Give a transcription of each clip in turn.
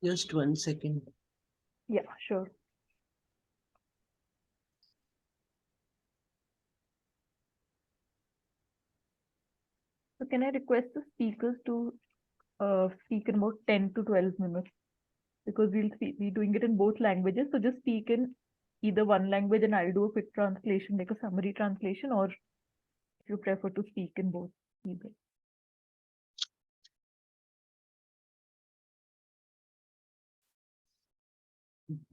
Just 1 second. Yeah, sure. So can I request the speakers to speak in about 10 to 12 minutes? Because we'll be doing it in both languages. So just speak in either one language and I'll do a quick translation, like a summary translation, or if you prefer to speak in both, either.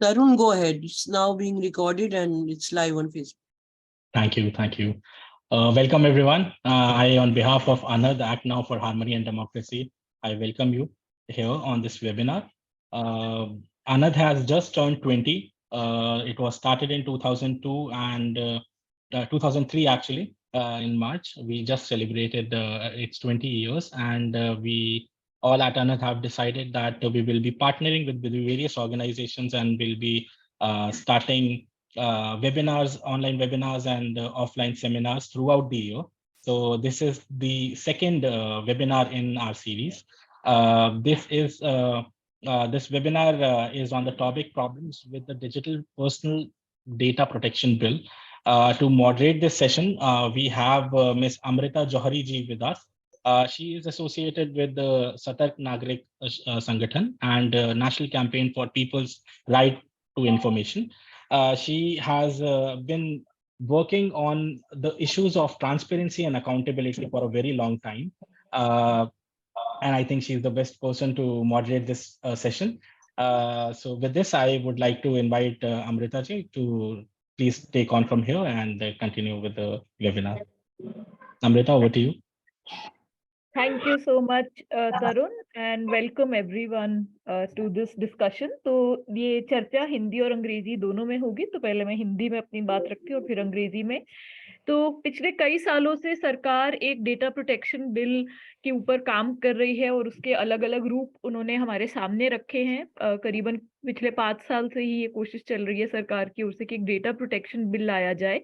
Tarun, go ahead. It's now being recorded and it's live on Facebook. Thank you. Thank you. Welcome, everyone. I, on behalf of Anhad, Act Now for Harmony and Democracy, I welcome you here on this webinar. Anhad has just turned 20. It was started in 2002 and 2003, actually, in March. We just celebrated its 20 years, and we all at Anhad have decided that we will be partnering with various organizations and will be starting webinars, online webinars, and offline seminars throughout the year. So this is the second webinar in our series. This webinar is on the topic problems with the Digital Personal Data Protection Bill. To moderate this session, we have Ms. Amrita Johri ji with us. She is associated with the Satark Nagrik Sagathan and National Campaign for People's Right to Information. She has been working on the issues of transparency and accountability for a very long time. And I think she's the best person to moderate this session. So with this, I would like to invite Amrita ji to please take on from here and continue with the webinar. Amrita, over to you. Thank you so much, Tarun, and welcome everyone to this discussion. तो ये चर्चा हिंदी और अंग्रेजी दोनों में होगी, तो पहले मैं हिंदी में अपनी बात रखती हूँ और फिर अंग्रेजी में। तो पिछले कई सालों से सरकार एक डेटा प्रोटेक्शन बिल के ऊपर काम कर रही है और उसके अलग अलग रूप उन्होंने हमारे सामने रखे हैं। करीबन पिछले 5 साल से ही ये कोशिश चल रही है सरकार की ओर से कि एक डेटा प्रोटेक्शन बिल लाया जाए।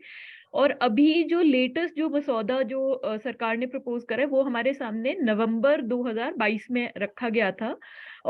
और अभी जो लेटेस्ट जो मसौदा जो सरकार ने प्रपोज करा है वो हमारे सामने नवंबर 2022 में रखा गया था।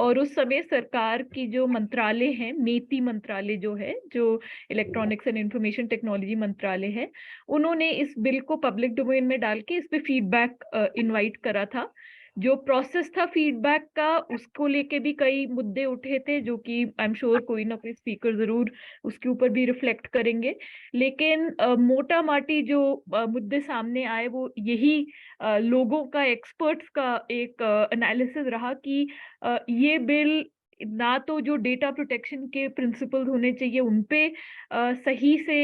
और उस समय सरकार की जो मंत्रालय है, नीति मंत्रालय जो है, जो इलेक्ट्रॉनिक्स एंड इंफॉर्मेशन टेक्नोलॉजी मंत्रालय है, उन्होंने इस बिल को पब्लिक डोमेन में डाल के इस पे फीडबैक इनवाइट करा था। जो प्रोसेस था फीडबैक का, उसको लेके भी कई मुद्दे उठे थे, जो कि आई एम श्योर कोई ना कोई स्पीकर जरूर उसके ऊपर भी रिफ्लेक्ट करेंगे। लेकिन मोटा माटी जो मुद्दे सामने आए वो यही लोगों का, एक्सपर्ट्स का एक एनालिसिस रहा कि ये बिल ना तो जो डेटा प्रोटेक्शन के प्रिंसिपल्स होने चाहिए उन पे सही से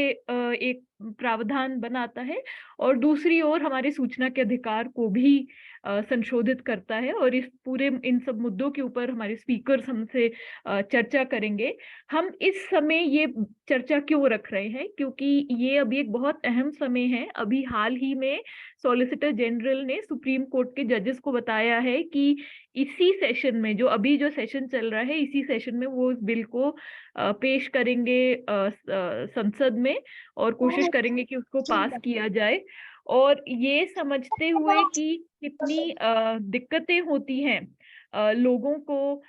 एक प्रावधान बनाता है, और दूसरी ओर हमारे सूचना के अधिकार को भी संशोधित करता है। और इस पूरे इन सब मुद्दों के ऊपर हमारे स्पीकर्स हमसे चर्चा करेंगे। हम इस समय ये चर्चा क्यों रख रहे हैं, क्योंकि ये अभी एक बहुत अहम समय है। अभी हाल ही में सॉलिसिटर जनरल ने सुप्रीम कोर्ट के जजेस को बताया है कि इसी सेशन में, जो अभी जो सेशन चल रहा है, इसी सेशन में वो इस बिल को पेश करेंगे संसद में और कोशिश करेंगे कि उसको पास किया जाए। और ये समझते हुए कि कितनी दिक्कतें होती हैं लोगों को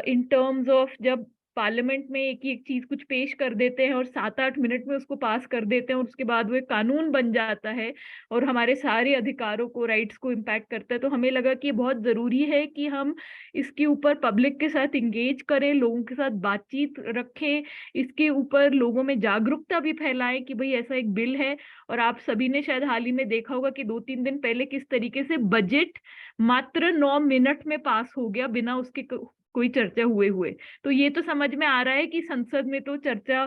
इन टर्म्स ऑफ जब पार्लियामेंट में एक चीज कुछ पेश कर देते हैं और 7-8 मिनट में उसको पास कर देते हैं और उसके बाद वो एक कानून बन जाता है और हमारे सारे अधिकारों को, राइट्स को इम्पैक्ट करता है। तो हमें लगा कि ये बहुत जरूरी है कि हम इसके ऊपर पब्लिक के साथ इंगेज करें, लोगों के साथ बातचीत रखें, इसके ऊपर लोगों में जागरूकता भी फैलाएं कि भाई ऐसा एक बिल है। और आप सभी ने शायद हाल ही में देखा होगा कि 2-3 दिन पहले किस तरीके से बजट मात्र 9 मिनट में पास हो गया बिना उसके कोई चर्चा हुए। तो ये तो समझ में आ रहा है कि संसद में तो चर्चा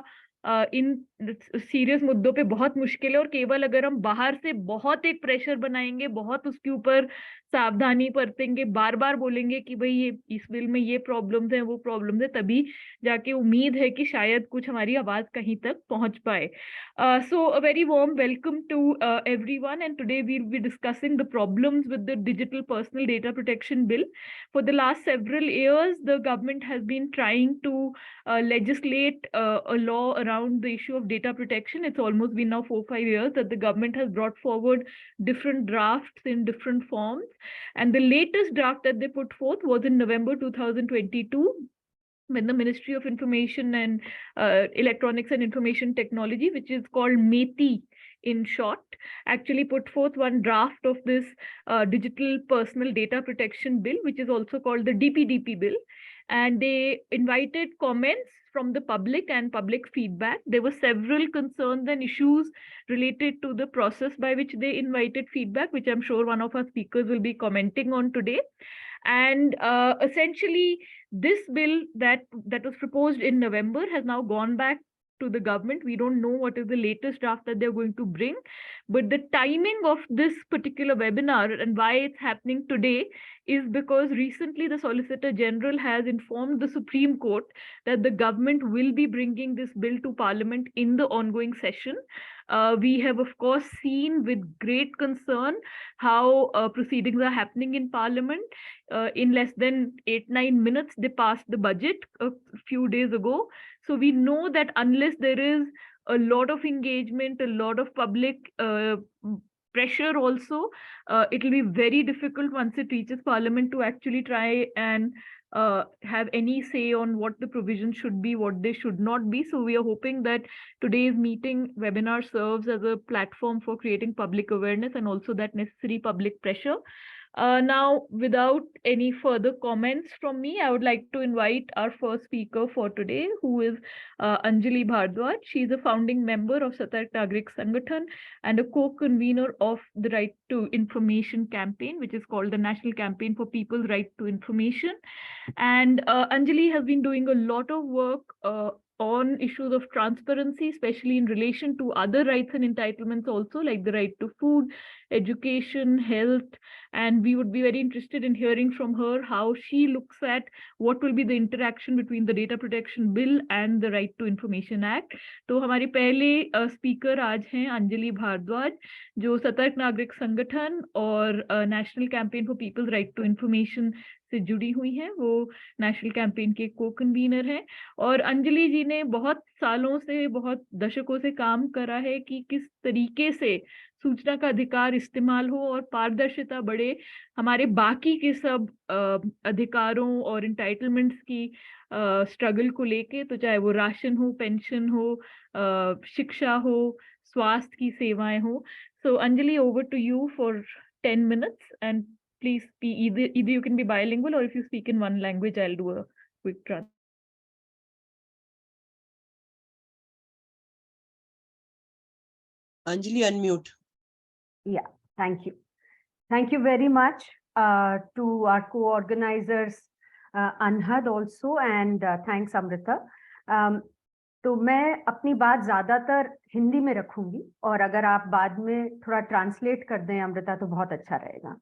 इन सीरियस मुद्दों पे बहुत मुश्किल है, और केवल अगर हम बाहर से बहुत एक प्रेशर बनाएंगे, बहुत उसके ऊपर सावधानी बरतेंगे, बार बार बोलेंगे कि भाई ये इस बिल में ये प्रॉब्लम्स हैं, वो प्रॉब्लम्स है, तभी जाके उम्मीद है कि शायद कुछ हमारी आवाज कहीं तक पहुंच पाए. So a very warm welcome to everyone, and today we'll be discussing the problems with the Digital Personal Data Protection Bill. For the last several years, the government has been trying to legislate a law around the issue of data protection. It's almost been now 4-5 years that the government has brought forward different drafts in different forms. And the latest draft that they put forth was in November 2022, when the Ministry of Information and Electronics and Information Technology, which is called METI in short, actually put forth one draft of this Digital Personal Data Protection Bill, which is also called the DPDP Bill. And they invited comments from the public and public feedback. There were several concerns and issues related to the process by which they invited feedback, which I'm sure one of our speakers will be commenting on today. And essentially, this bill that was proposed in November has now gone back to the government. We don't know what is the latest draft that they're going to bring, but the timing of this particular webinar and why it's happening today is because recently the Solicitor General has informed the Supreme Court that the government will be bringing this bill to Parliament in the ongoing session. We have, of course, seen with great concern how proceedings are happening in Parliament. In less than 8-9 minutes, they passed the budget a few days ago. So we know that unless there is a lot of engagement, a lot of public pressure also, it will be very difficult once it reaches Parliament to actually try and have any say on what the provisions should be, what they should not be. So we are hoping that today's meeting webinar serves as a platform for creating public awareness and also that necessary public pressure. Now, without any further comments from me, I would like to invite our first speaker for today, who is Anjali Bhardwaj. She is a founding member of Satark Nagrik Sagathan and a co-convener of the Right to Information campaign, which is called the National Campaign for People's Right to Information. And Anjali has been doing a lot of work on issues of transparency, especially in relation to other rights and entitlements also, like the right to food, education, health. And we would be very interested in hearing from her how she looks at what will be the interaction between the Data Protection Bill and the Right to Information Act. तो हमारे पहले speaker आज हैं अंजलि भारद्वाज, जो सतर्क नागरिक संगठन और National Campaign for People's Right to Information से जुड़ी हुई हैं. वो नेशनल कैंपेन के को कन्वीनर हैं और अंजलि जी ने बहुत सालों से, बहुत दशकों से काम करा है कि किस तरीके से सूचना का अधिकार इस्तेमाल हो और पारदर्शिता बढ़े हमारे बाकी के सब अधिकारों और एंटाइटलमेंट्स की स्ट्रगल को लेके, तो चाहे वो राशन हो, पेंशन हो, शिक्षा हो, स्वास्थ्य की सेवाएं हो. So Anjali, over to you for 10 minutes, and please be either you can be bilingual, or if you speak in one language, I'll do a quick translation. Anjali, unmute. Yeah, thank you. Thank you very much to our co-organizers, Anhad also, and thanks Amrita. तो मैं अपनी बात ज्यादातर हिंदी में रखूंगी और अगर आप बाद में थोड़ा ट्रांसलेट कर दें अमृता तो बहुत अच्छा रहेगा.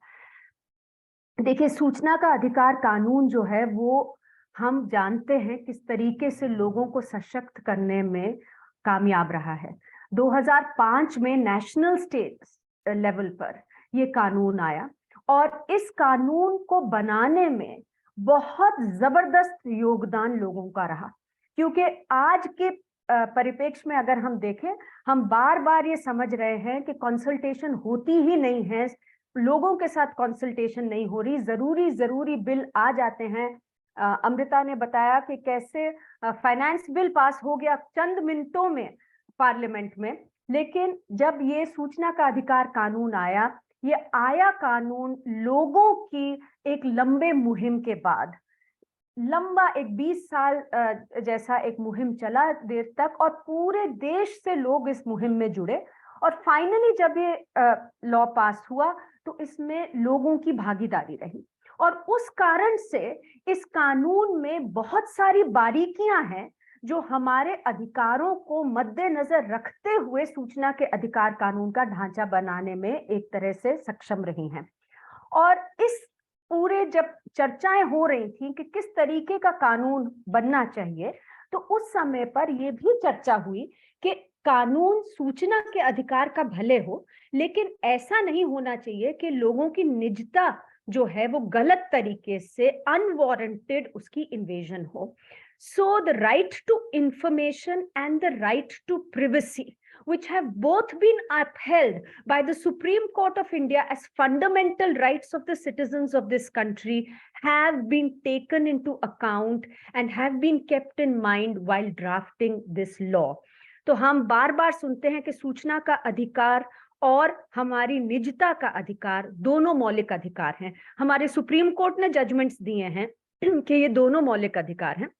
देखिए, सूचना का अधिकार कानून जो है वो हम जानते हैं किस तरीके से लोगों को सशक्त करने में कामयाब रहा है. 2005 में नेशनल स्टेट लेवल पर ये कानून आया और इस कानून को बनाने में बहुत जबरदस्त योगदान लोगों का रहा, क्योंकि आज के परिप्रेक्ष्य में अगर हम देखें, हम बार बार ये समझ रहे हैं कि कंसल्टेशन होती ही नहीं है, लोगों के साथ कंसल्टेशन नहीं हो रही, जरूरी बिल आ जाते हैं. अमृता ने बताया कि कैसे फाइनेंस बिल पास हो गया चंद मिनटों में पार्लियामेंट में, लेकिन जब ये सूचना का अधिकार कानून आया, ये आया कानून लोगों की एक लंबे मुहिम के बाद, लंबा एक 20 साल जैसा एक मुहिम चला देर तक और पूरे देश से लोग इस मुहिम में जुड़े और फाइनली जब ये लॉ पास हुआ तो इसमें लोगों की भागीदारी रही और उस कारण से इस कानून में बहुत सारी बारीकियां हैं जो हमारे अधिकारों को मद्देनजर रखते हुए सूचना के अधिकार कानून का ढांचा बनाने में एक तरह से सक्षम रही हैं। और इस पूरे जब चर्चाएं हो रही थी कि किस तरीके का कानून बनना चाहिए, तो उस समय पर यह भी चर्चा हुई कि कानून सूचना के अधिकार का भले हो, लेकिन ऐसा नहीं होना चाहिए कि लोगों की निजता जो है वो गलत तरीके से अनवारंटेड उसकी इन्वेजन हो। So the right to information and the right to privacy, which have both been upheld by the Supreme Court of India as fundamental rights of the citizens of this country, have been taken into account and have been kept in mind while drafting this law. तो हम बार बार सुनते हैं कि सूचना का अधिकार और हमारी निजता का अधिकार दोनों मौलिक अधिकार हैं। हमारे सुप्रीम कोर्ट ने जजमेंट्स दिए हैं कि ये दोनों मौलिक अधिकार हैं।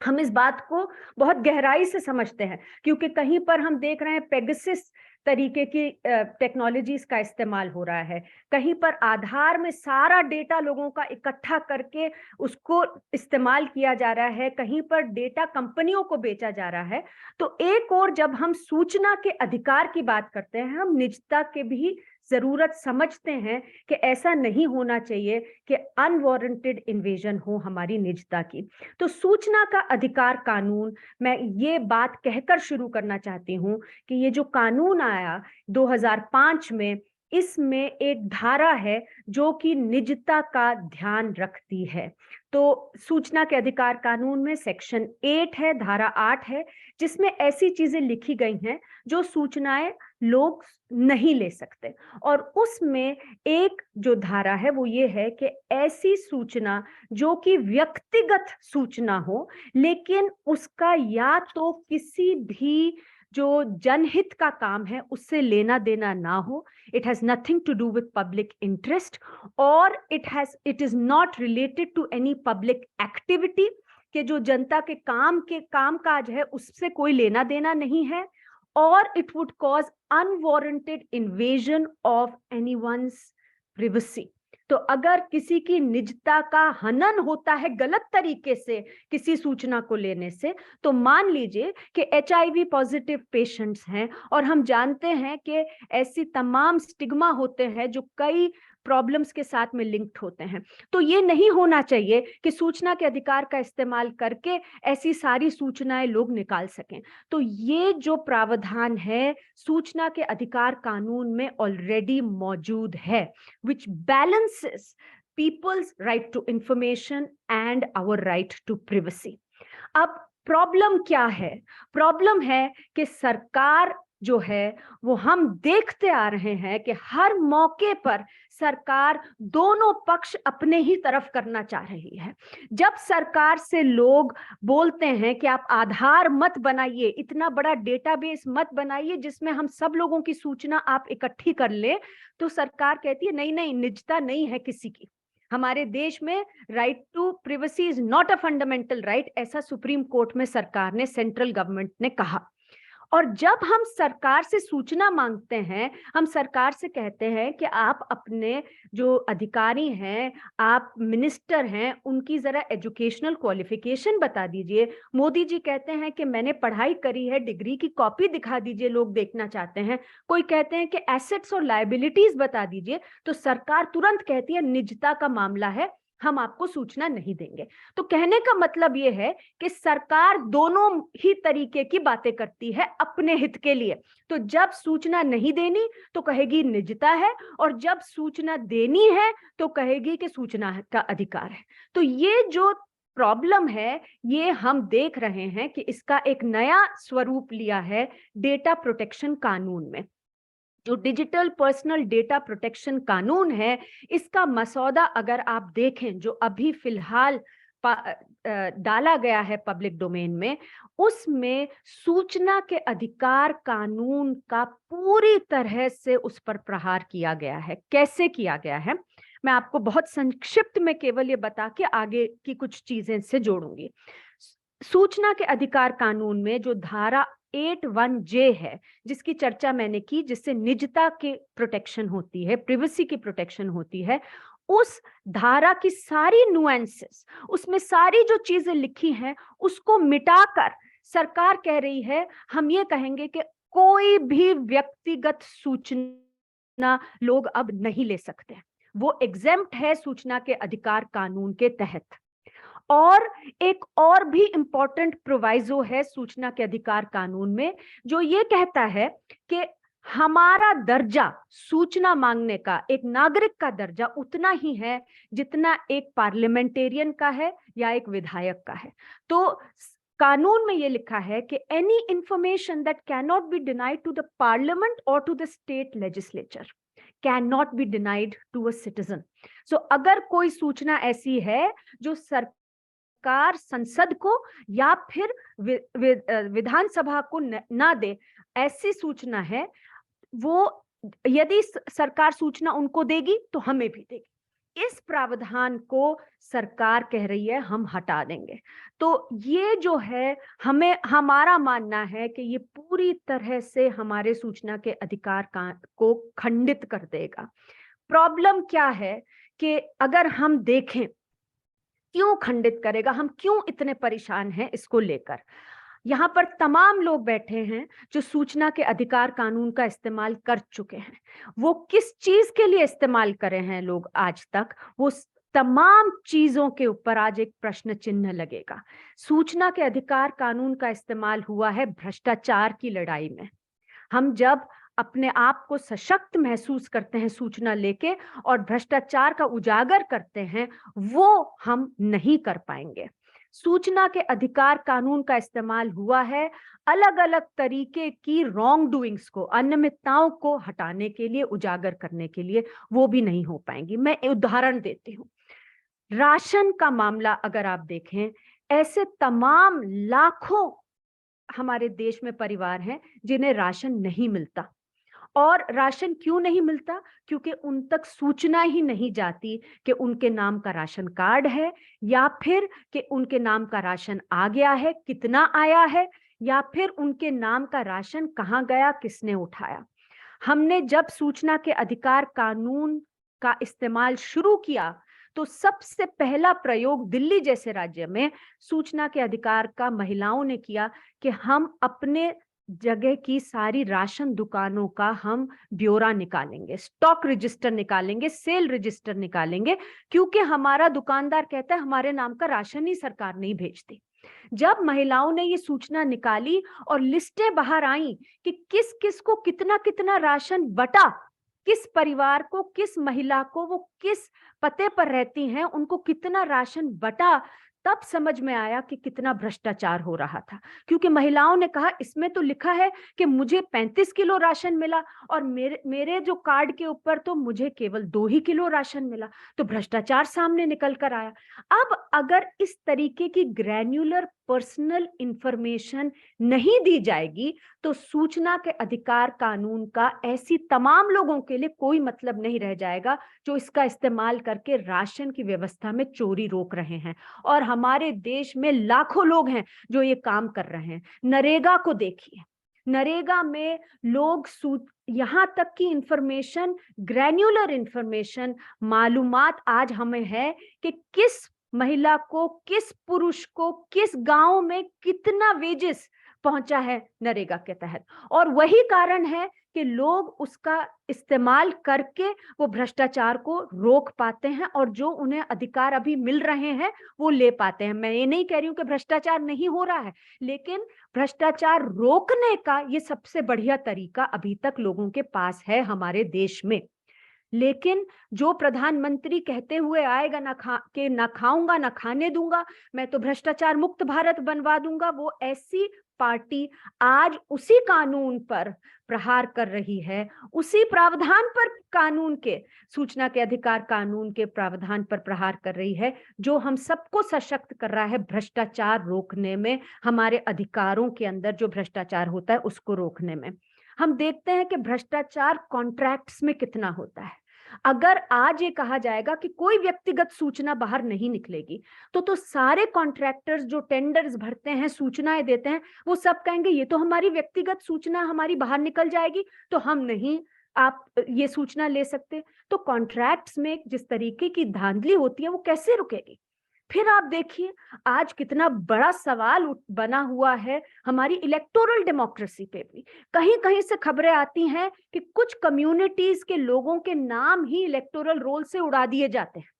हम इस बात को बहुत गहराई से समझते हैं, क्योंकि कहीं पर हम देख रहे हैं पेगासस तरीके की टेक्नोलॉजीज का इस्तेमाल हो रहा है, कहीं पर आधार में सारा डेटा लोगों का इकट्ठा करके उसको इस्तेमाल किया जा रहा है, कहीं पर डेटा कंपनियों को बेचा जा रहा है। तो एक और जब हम सूचना के अधिकार की बात करते हैं, हम निजता के भी जरूरत समझते हैं कि ऐसा नहीं होना चाहिए कि अनवारंटेड इन्वेजन हो हमारी निजता की। तो सूचना का अधिकार कानून, मैं ये बात कहकर शुरू करना चाहती हूँ कि ये जो कानून आया 2005 में, इसमें एक धारा है जो कि निजता का ध्यान रखती है। तो सूचना के अधिकार कानून में सेक्शन 8 है, धारा 8 है, जिसमें ऐसी चीजें लिखी गई हैं जो सूचनाएं लोग नहीं ले सकते। और उसमें एक जो धारा है वो ये है कि ऐसी सूचना जो कि व्यक्तिगत सूचना हो, लेकिन उसका या तो किसी भी जो जनहित का काम है उससे लेना देना ना हो, it has nothing to do with public interest, or it is not related to any public activity, कि जो जनता के काम काज है उससे कोई लेना देना नहीं है, और it would cause unwarranted invasion of anyone's privacy। तो अगर किसी की निजता का हनन होता है गलत तरीके से किसी सूचना को लेने से, तो मान लीजिए कि HIV पॉजिटिव पेशेंट्स हैं और हम जानते हैं कि ऐसी तमाम स्टिग्मा होते हैं जो कई प्रॉब्लम्स के साथ में लिंक्ड होते हैं। तो ये नहीं होना चाहिए कि सूचना के अधिकार का इस्तेमाल करके ऐसी सारी सूचनाएं लोग निकाल सकें। तो ये जो प्रावधान है सूचना के अधिकार कानून में ऑलरेडी मौजूद है, which balances people's right to information and our right to privacy। अब प्रॉब्लम क्या है? प्रॉब्लम है कि सरकार जो है वो हम देखते आ रहे हैं कि हर मौके पर सरकार दोनों पक्ष अपने ही तरफ करना चाह रही है। जब सरकार से लोग बोलते हैं कि आप आधार मत बनाइए, इतना बड़ा डेटाबेस मत बनाइए जिसमें हम सब लोगों की सूचना आप इकट्ठी कर ले, तो सरकार कहती है नहीं नहीं, निजता नहीं है किसी की। हमारे देश में right to privacy is not a fundamental right, ऐसा सुप्रीम कोर्ट में सरकार ने, सेंट्रल गवर्नमेंट ने कहा। और जब हम सरकार से सूचना मांगते हैं, हम सरकार से कहते हैं कि आप अपने जो अधिकारी हैं, आप मिनिस्टर हैं, उनकी जरा एजुकेशनल क्वालिफिकेशन बता दीजिए। मोदी जी कहते हैं कि मैंने पढ़ाई करी है, डिग्री की कॉपी दिखा दीजिए, लोग देखना चाहते हैं। कोई कहते हैं कि एसेट्स और लायबिलिटीज बता दीजिए, तो सरकार तुरंत कहती है निजता का मामला है, हम आपको सूचना नहीं देंगे। तो कहने का मतलब यह है कि सरकार दोनों ही तरीके की बातें करती है अपने हित के लिए। तो जब सूचना नहीं देनी तो कहेगी निजता है, और जब सूचना देनी है तो कहेगी कि सूचना का अधिकार है। तो ये जो प्रॉब्लम है ये हम देख रहे हैं कि इसका एक नया स्वरूप लिया है डेटा प्रोटेक्शन कानून में। जो डिजिटल पर्सनल डेटा प्रोटेक्शन कानून है, इसका मसौदा अगर आप देखें जो अभी फिलहाल डाला गया है पब्लिक डोमेन में, उसमें सूचना के अधिकार कानून का पूरी तरह से उस पर प्रहार किया गया है। कैसे किया गया है मैं आपको बहुत संक्षिप्त में केवल ये बता के आगे की कुछ चीजें से जोड़ूंगी। सूचना के अधिकार कानून में जो धारा 81J है, जिसकी चर्चा मैंने की, जिससे निजता की प्रोटेक्शन होती है, प्रिवेसी की प्रोटेक्शन होती है, उस धारा की सारी नुएंसेस, उसमें सारी जो चीजें लिखी हैं उसको मिटाकर सरकार कह रही है हम ये कहेंगे कि कोई भी व्यक्तिगत सूचना लोग अब नहीं ले सकते, वो एग्जेम्प्ट है सूचना के अधिकार कानून के तहत। और एक और भी इंपॉर्टेंट प्रोवाइजो है सूचना के अधिकार कानून में, जो ये कहता है कि हमारा दर्जा सूचना मांगने का, एक नागरिक का दर्जा उतना ही है जितना एक पार्लियामेंटेरियन का है या एक विधायक का है। तो कानून में ये लिखा है कि any information that can not be denied to the Parliament और to the state legislature can not be denied to a citizen. So अगर कोई सूचना ऐसी है जो सरकार संसद को या फिर विधानसभा को ना दे, ऐसी सूचना है, वो यदि सरकार सूचना उनको देगी तो हमें भी देगी। इस प्रावधान को सरकार कह रही है हम हटा देंगे। तो ये जो है, हमारा मानना है कि ये पूरी तरह से हमारे सूचना के अधिकार को खंडित कर देगा। प्रॉब्लम क्या है कि अगर हम देखें क्यों खंडित करेगा, हम क्यों इतने परेशान हैं इसको लेकर। यहाँ पर तमाम लोग बैठे हैं जो सूचना के अधिकार कानून का इस्तेमाल कर चुके हैं। वो किस चीज के लिए इस्तेमाल करे हैं लोग आज तक, वो तमाम चीजों के ऊपर आज एक प्रश्न चिन्ह लगेगा। सूचना के अधिकार कानून का इस्तेमाल हुआ है भ्रष्टाचार की लड़ाई में। हम जब अपने आप को सशक्त महसूस करते हैं सूचना लेके और भ्रष्टाचार का उजागर करते हैं, वो हम नहीं कर पाएंगे। सूचना के अधिकार कानून का इस्तेमाल हुआ है अलग अलग तरीके की रॉन्ग डूइंग्स को, अनियमितताओं को हटाने के लिए, उजागर करने के लिए, वो भी नहीं हो पाएंगी। मैं उदाहरण देती हूँ। राशन का मामला अगर आप देखें, ऐसे तमाम लाखों हमारे देश में परिवार हैं जिन्हें राशन नहीं मिलता। और राशन क्यों नहीं मिलता? क्योंकि उन तक सूचना ही नहीं जाती कि उनके नाम का राशन कार्ड है, या फिर कि उनके नाम का राशन आ गया है, कितना आया है, या फिर उनके नाम का राशन कहाँ गया, किसने उठाया। हमने जब सूचना के अधिकार कानून का इस्तेमाल शुरू किया तो सबसे पहला प्रयोग दिल्ली जैसे राज्य में सूचना के अधिकार का महिलाओं ने किया कि हम अपने जगह की सारी राशन दुकानों का हम ब्यौरा निकालेंगे, स्टॉक रजिस्टर निकालेंगे, सेल रजिस्टर निकालेंगे, क्योंकि हमारा दुकानदार कहता है हमारे नाम का राशन ही सरकार नहीं भेजती। जब महिलाओं ने ये सूचना निकाली और लिस्टें बाहर आई कि किस किस को कितना कितना राशन बटा, किस परिवार को, किस महिला को, वो किस पते पर रहती हैं, उनको कितना राशन बटा, तब समझ में आया कि कितना भ्रष्टाचार हो रहा था। क्योंकि महिलाओं ने कहा इसमें तो लिखा है कि मुझे 35 किलो राशन मिला और मेरे जो कार्ड के ऊपर तो मुझे केवल 2 ही किलो राशन मिला। तो भ्रष्टाचार सामने निकल कर आया। अब अगर इस तरीके की ग्रैन्युलर पर्सनल इंफॉर्मेशन नहीं दी जाएगी तो सूचना के अधिकार कानून का ऐसी तमाम लोगों के लिए कोई मतलब नहीं रह जाएगा जो इसका इस्तेमाल करके राशन की व्यवस्था में चोरी रोक रहे हैं। और हमारे देश में लाखों लोग हैं जो ये काम कर रहे हैं। नरेगा को देखिए, नरेगा में लोग यहां तक की इंफॉर्मेशन, ग्रैन्युलर इंफॉर्मेशन, मालूमात आज हमें है कि किस महिला को, किस पुरुष को, किस गांव में कितना वेजेस पहुंचा है नरेगा के तहत। और वही कारण है कि लोग उसका इस्तेमाल करके वो भ्रष्टाचार को रोक पाते हैं और जो उन्हें अधिकार अभी मिल रहे हैं वो ले पाते हैं। मैं ये नहीं कह रही हूं कि भ्रष्टाचार नहीं हो रहा है, लेकिन भ्रष्टाचार रोकने का ये सबसे बढ़िया तरीका अभी तक लोगों के पास है हमारे देश में। लेकिन जो प्रधानमंत्री कहते हुए आएगा ना खाऊंगा ना खाने दूंगा, मैं तो भ्रष्टाचार मुक्त भारत बनवा दूंगा, वो ऐसी पार्टी आज उसी कानून पर प्रहार कर रही है, उसी प्रावधान पर, कानून के, सूचना के अधिकार कानून के प्रावधान पर प्रहार कर रही है जो हम सबको सशक्त कर रहा है भ्रष्टाचार रोकने में, हमारे अधिकारों के अंदर जो भ्रष्टाचार होता है उसको रोकने में। हम देखते हैं कि भ्रष्टाचार कॉन्ट्रैक्ट्स में कितना होता है। अगर आज ये कहा जाएगा कि कोई व्यक्तिगत सूचना बाहर नहीं निकलेगी तो सारे कॉन्ट्रैक्टर्स जो टेंडर्स भरते हैं, सूचनाएं देते हैं, वो सब कहेंगे ये तो हमारी व्यक्तिगत सूचना हमारी बाहर निकल जाएगी तो हम नहीं आप ये सूचना ले सकते। तो कॉन्ट्रैक्ट्स में जिस तरीके की धांधली होती है वो कैसे रुकेगी? फिर आप देखिए आज कितना बड़ा सवाल बना हुआ है हमारी इलेक्टोरल डेमोक्रेसी पे भी। कहीं कहीं से खबरें आती हैं कि कुछ कम्युनिटीज के लोगों के नाम ही इलेक्टोरल रोल से उड़ा दिए जाते हैं।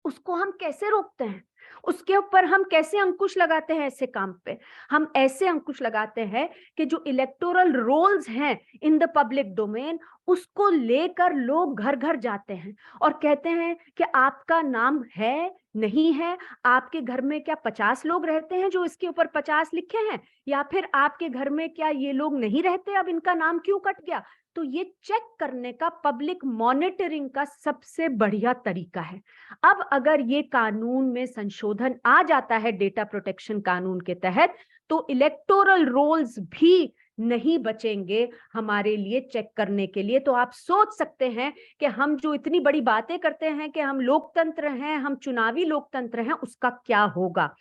उसको हम कैसे रोकते हैं? उसके ऊपर हम कैसे अंकुश लगाते हैं? ऐसे काम पे हम ऐसे अंकुश लगाते हैं कि जो इलेक्टोरल रोल्स हैं इन द पब्लिक डोमेन, उसको लेकर लोग घर घर जाते हैं और कहते हैं कि आपका नाम है नहीं है, आपके घर में क्या 50 लोग रहते हैं जो इसके ऊपर 50 लिखे हैं, या फिर आपके घर में क्या ये लोग नहीं रहते, अब इनका नाम क्यों कट गया? तो ये चेक करने का पब्लिक मॉनिटरिंग का सबसे बढ़िया तरीका है। अब अगर ये कानून में संशोधन आ जाता है डेटा प्रोटेक्शन कानून के तहत, तो इलेक्टोरल रोल्स भी नहीं बचेंगे हमारे लिए चेक करने के लिए। तो आप सोच सकते हैं कि हम जो इतनी बड़ी बातें करते हैं कि हम लोकतंत्र हैं, हम चुनावी लोकतंत्र हैं, उसका क्या होगा।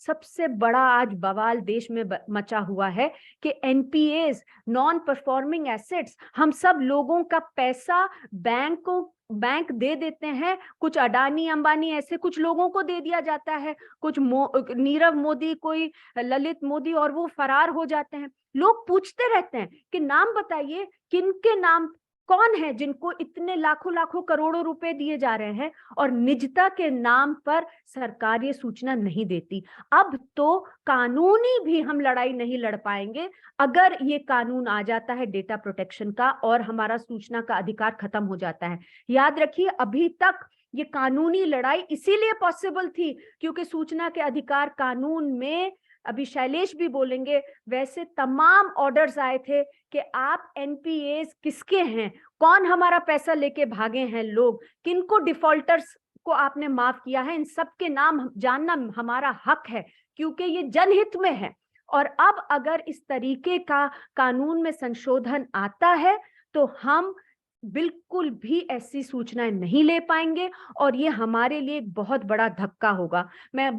सबसे बड़ा आज बवाल देश में मचा हुआ है कि एनपीएस, नॉन परफॉर्मिंग एसेट्स, हम सब लोगों का पैसा बैंक दे देते हैं, कुछ अडानी अंबानी ऐसे कुछ लोगों को दे दिया जाता है, कुछ नीरव मोदी, कोई ललित मोदी, और वो फरार हो जाते हैं। लोग पूछते रहते हैं कि नाम बताइए, किनके नाम, कौन है जिनको इतने लाखों लाखों करोड़ों रुपए दिए जा रहे हैं, और निजता के नाम पर सरकार ये सूचना नहीं देती। अब तो कानूनी भी हम लड़ाई नहीं लड़ पाएंगे अगर ये कानून आ जाता है डेटा प्रोटेक्शन का और हमारा सूचना का अधिकार खत्म हो जाता है। याद रखिए, अभी तक ये कानूनी लड़ाई इसीलिए पॉसिबल थी क्योंकि सूचना के अधिकार कानून में, अभी शैलेश भी बोलेंगे, वैसे तमाम ऑर्डर्स आए थे कि आप एनपीएस किसके हैं, कौन हमारा पैसा लेके भागे हैं लोग, किनको डिफॉल्टर्स को आपने माफ किया है, इन सब के नाम जानना हमारा हक है क्योंकि ये जनहित में है। और अब अगर इस तरीके का कानून में संशोधन आता है तो हम बिल्कुल भी ऐसी सूचनाएं नहीं ले पाएंगे और ये हमारे लिए एक बहुत बड़ा धक्का होगा। मैं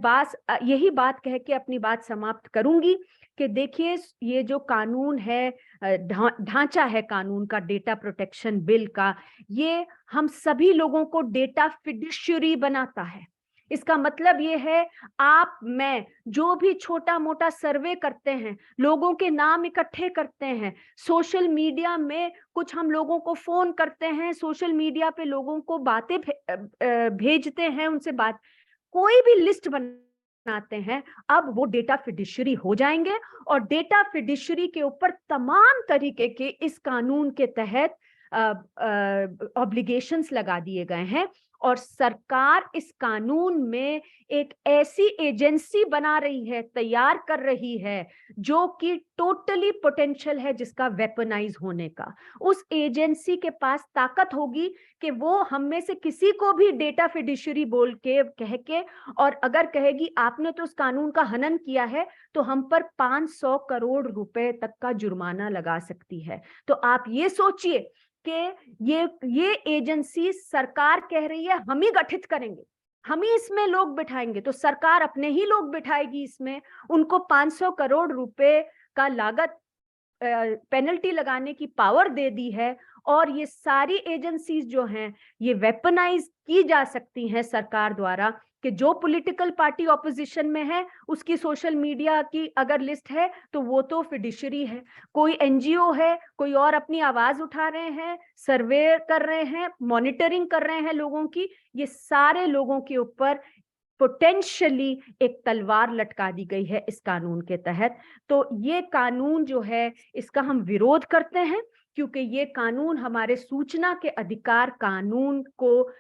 यही बात कह के अपनी बात समाप्त करूंगी कि देखिए, ये जो कानून है, ढांचा है कानून का, डेटा प्रोटेक्शन बिल का, ये हम सभी लोगों को डेटा फिड्यूशियरी बनाता है। इसका मतलब ये है, आप मैं जो भी छोटा मोटा सर्वे करते हैं, लोगों के नाम इकट्ठे करते हैं, सोशल मीडिया में कुछ हम लोगों को फोन करते हैं, सोशल मीडिया पे लोगों को बातें भेजते हैं, उनसे बात, कोई भी लिस्ट बनाते हैं, अब वो डेटा फिड्यूशियरी हो जाएंगे। और डेटा फिड्यूशियरी के ऊपर तमाम तरीके के इस कानून के तहत ऑब्लिगेशंस लगा दिए गए हैं और सरकार इस कानून में एक ऐसी एजेंसी बना रही है, तैयार कर रही है, जो कि टोटली पोटेंशियल है जिसका वेपनाइज होने का। उस एजेंसी के पास ताकत होगी कि वो हम में से किसी को भी डेटा फिड्यूशियरी बोल के कह के, और अगर कहेगी आपने तो उस कानून का हनन किया है, तो हम पर 500 करोड़ रुपए तक का जुर्माना लगा सकती है। तो आप ये सोचिए कि ये एजेंसी, सरकार कह रही है हम ही गठित करेंगे, हम ही इसमें लोग बिठाएंगे, तो सरकार अपने ही लोग बिठाएगी इसमें, उनको 500 करोड़ रुपए का लागत पेनल्टी लगाने की पावर दे दी है। और ये सारी एजेंसीज जो हैं, ये वेपनाइज की जा सकती हैं सरकार द्वारा कि जो पॉलिटिकल पार्टी ऑपोजिशन में है उसकी सोशल मीडिया की अगर लिस्ट है तो वो तो फिड्यूशियरी है, कोई एनजीओ है, कोई और अपनी आवाज उठा रहे हैं, सर्वे कर रहे हैं, मॉनिटरिंग कर रहे हैं लोगों की, ये सारे लोगों के ऊपर पोटेंशियली एक तलवार लटका दी गई है इस कानून के तहत। तो ये कानून जो है, इसका हम विरोध करते हैं क्योंकि ये कानून हमारे सूचना के अधिकार कानून को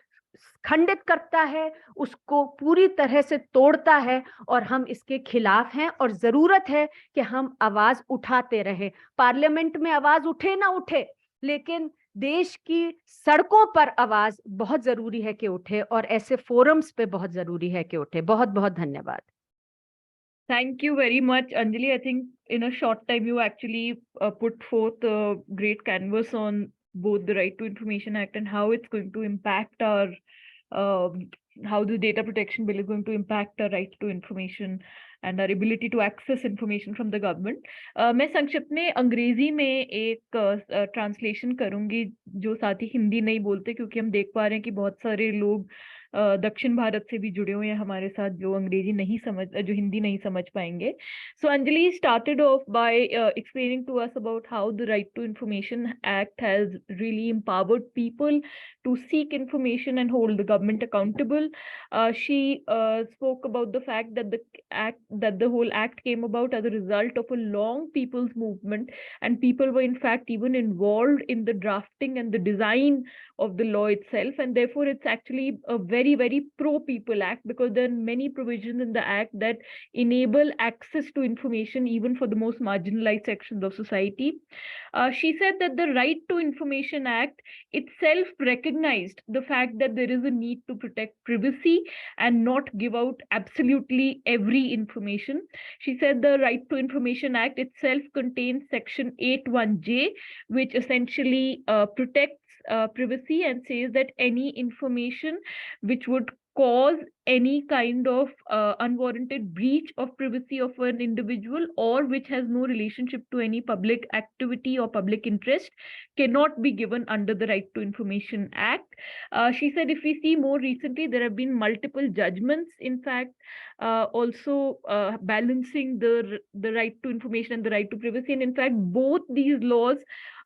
खंडित करता है, उसको पूरी तरह से तोड़ता है, और हम इसके खिलाफ हैं। और जरूरत है कि हम आवाज उठाते रहे, पार्लियामेंट में आवाज उठे ना उठे, लेकिन देश की सड़कों पर आवाज बहुत जरूरी है कि उठे, और ऐसे फोरम्स पे बहुत जरूरी है कि उठे। बहुत बहुत धन्यवाद। Thank you very much, Anjali. I think in a short time you actually put forth a great canvas on both the Right to Information Act and how it's going to impact our, how the Data Protection Bill is going to impact our right to information and our ability to access information from the government. मैं संक्षिप्त में अंग्रेजी में एक translation करूंगी, जो साथ ही हिंदी नहीं बोलते, क्योंकि हम देख पा रहे हैं कि बहुत सारे लोग दक्षिण भारत से भी जुड़े हुए हैं हमारे साथ, जो हिंदी नहीं समझ पाएंगे. So Anjali started off by explaining to us about how the Right to Information Act has really empowered people to seek information and hold the government accountable. She spoke about the fact that the whole act came about as a result of a long people's movement, and people were in fact even involved in the drafting and the design of the law itself, and therefore it's actually a very, very pro-people act, because there are many provisions in the act that enable access to information even for the most marginalized sections of society. She said that the Right to Information Act itself recognized the fact that there is a need to protect privacy and not give out absolutely every information. She said the Right to Information Act itself contains Section 81J, which essentially protects privacy and says that any information which would cause any kind of unwarranted breach of privacy of an individual, or which has no relationship to any public activity or public interest, cannot be given under the Right to Information Act. She said if we see more recently, there have been multiple judgments, in fact, also balancing the right to information and the right to privacy. And in fact, both these laws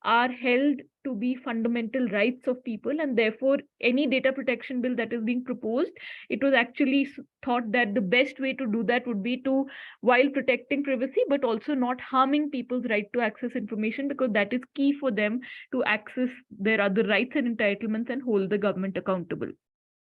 are held to be fundamental rights of people, and therefore any data protection bill that is being proposed, it was actually thought that the best way to do that would be to, while protecting privacy, but also not harming people's right to access information, because that is key for them to access their other rights and entitlements and hold the government accountable.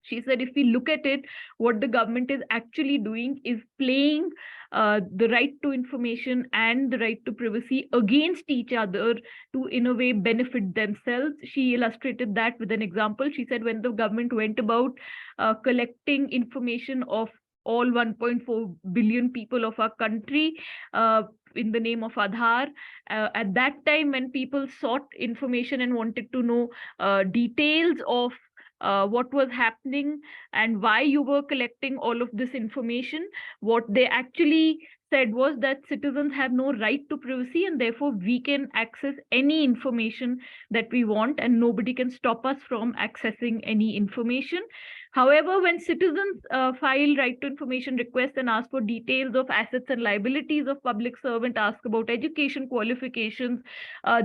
She said if we look at it, what the government is actually doing is playing the right to information and the right to privacy against each other to, in a way, benefit themselves. She illustrated that with an example. She said when the government went about collecting information of all 1.4 billion people of our country in the name of Aadhaar, at that time when people sought information and wanted to know details of what was happening and why you were collecting all of this information, what they actually said was that citizens have no right to privacy, and therefore we can access any information that we want and nobody can stop us from accessing any information. However, when citizens file right to information requests and ask for details of assets and liabilities of public servant, ask about education qualifications,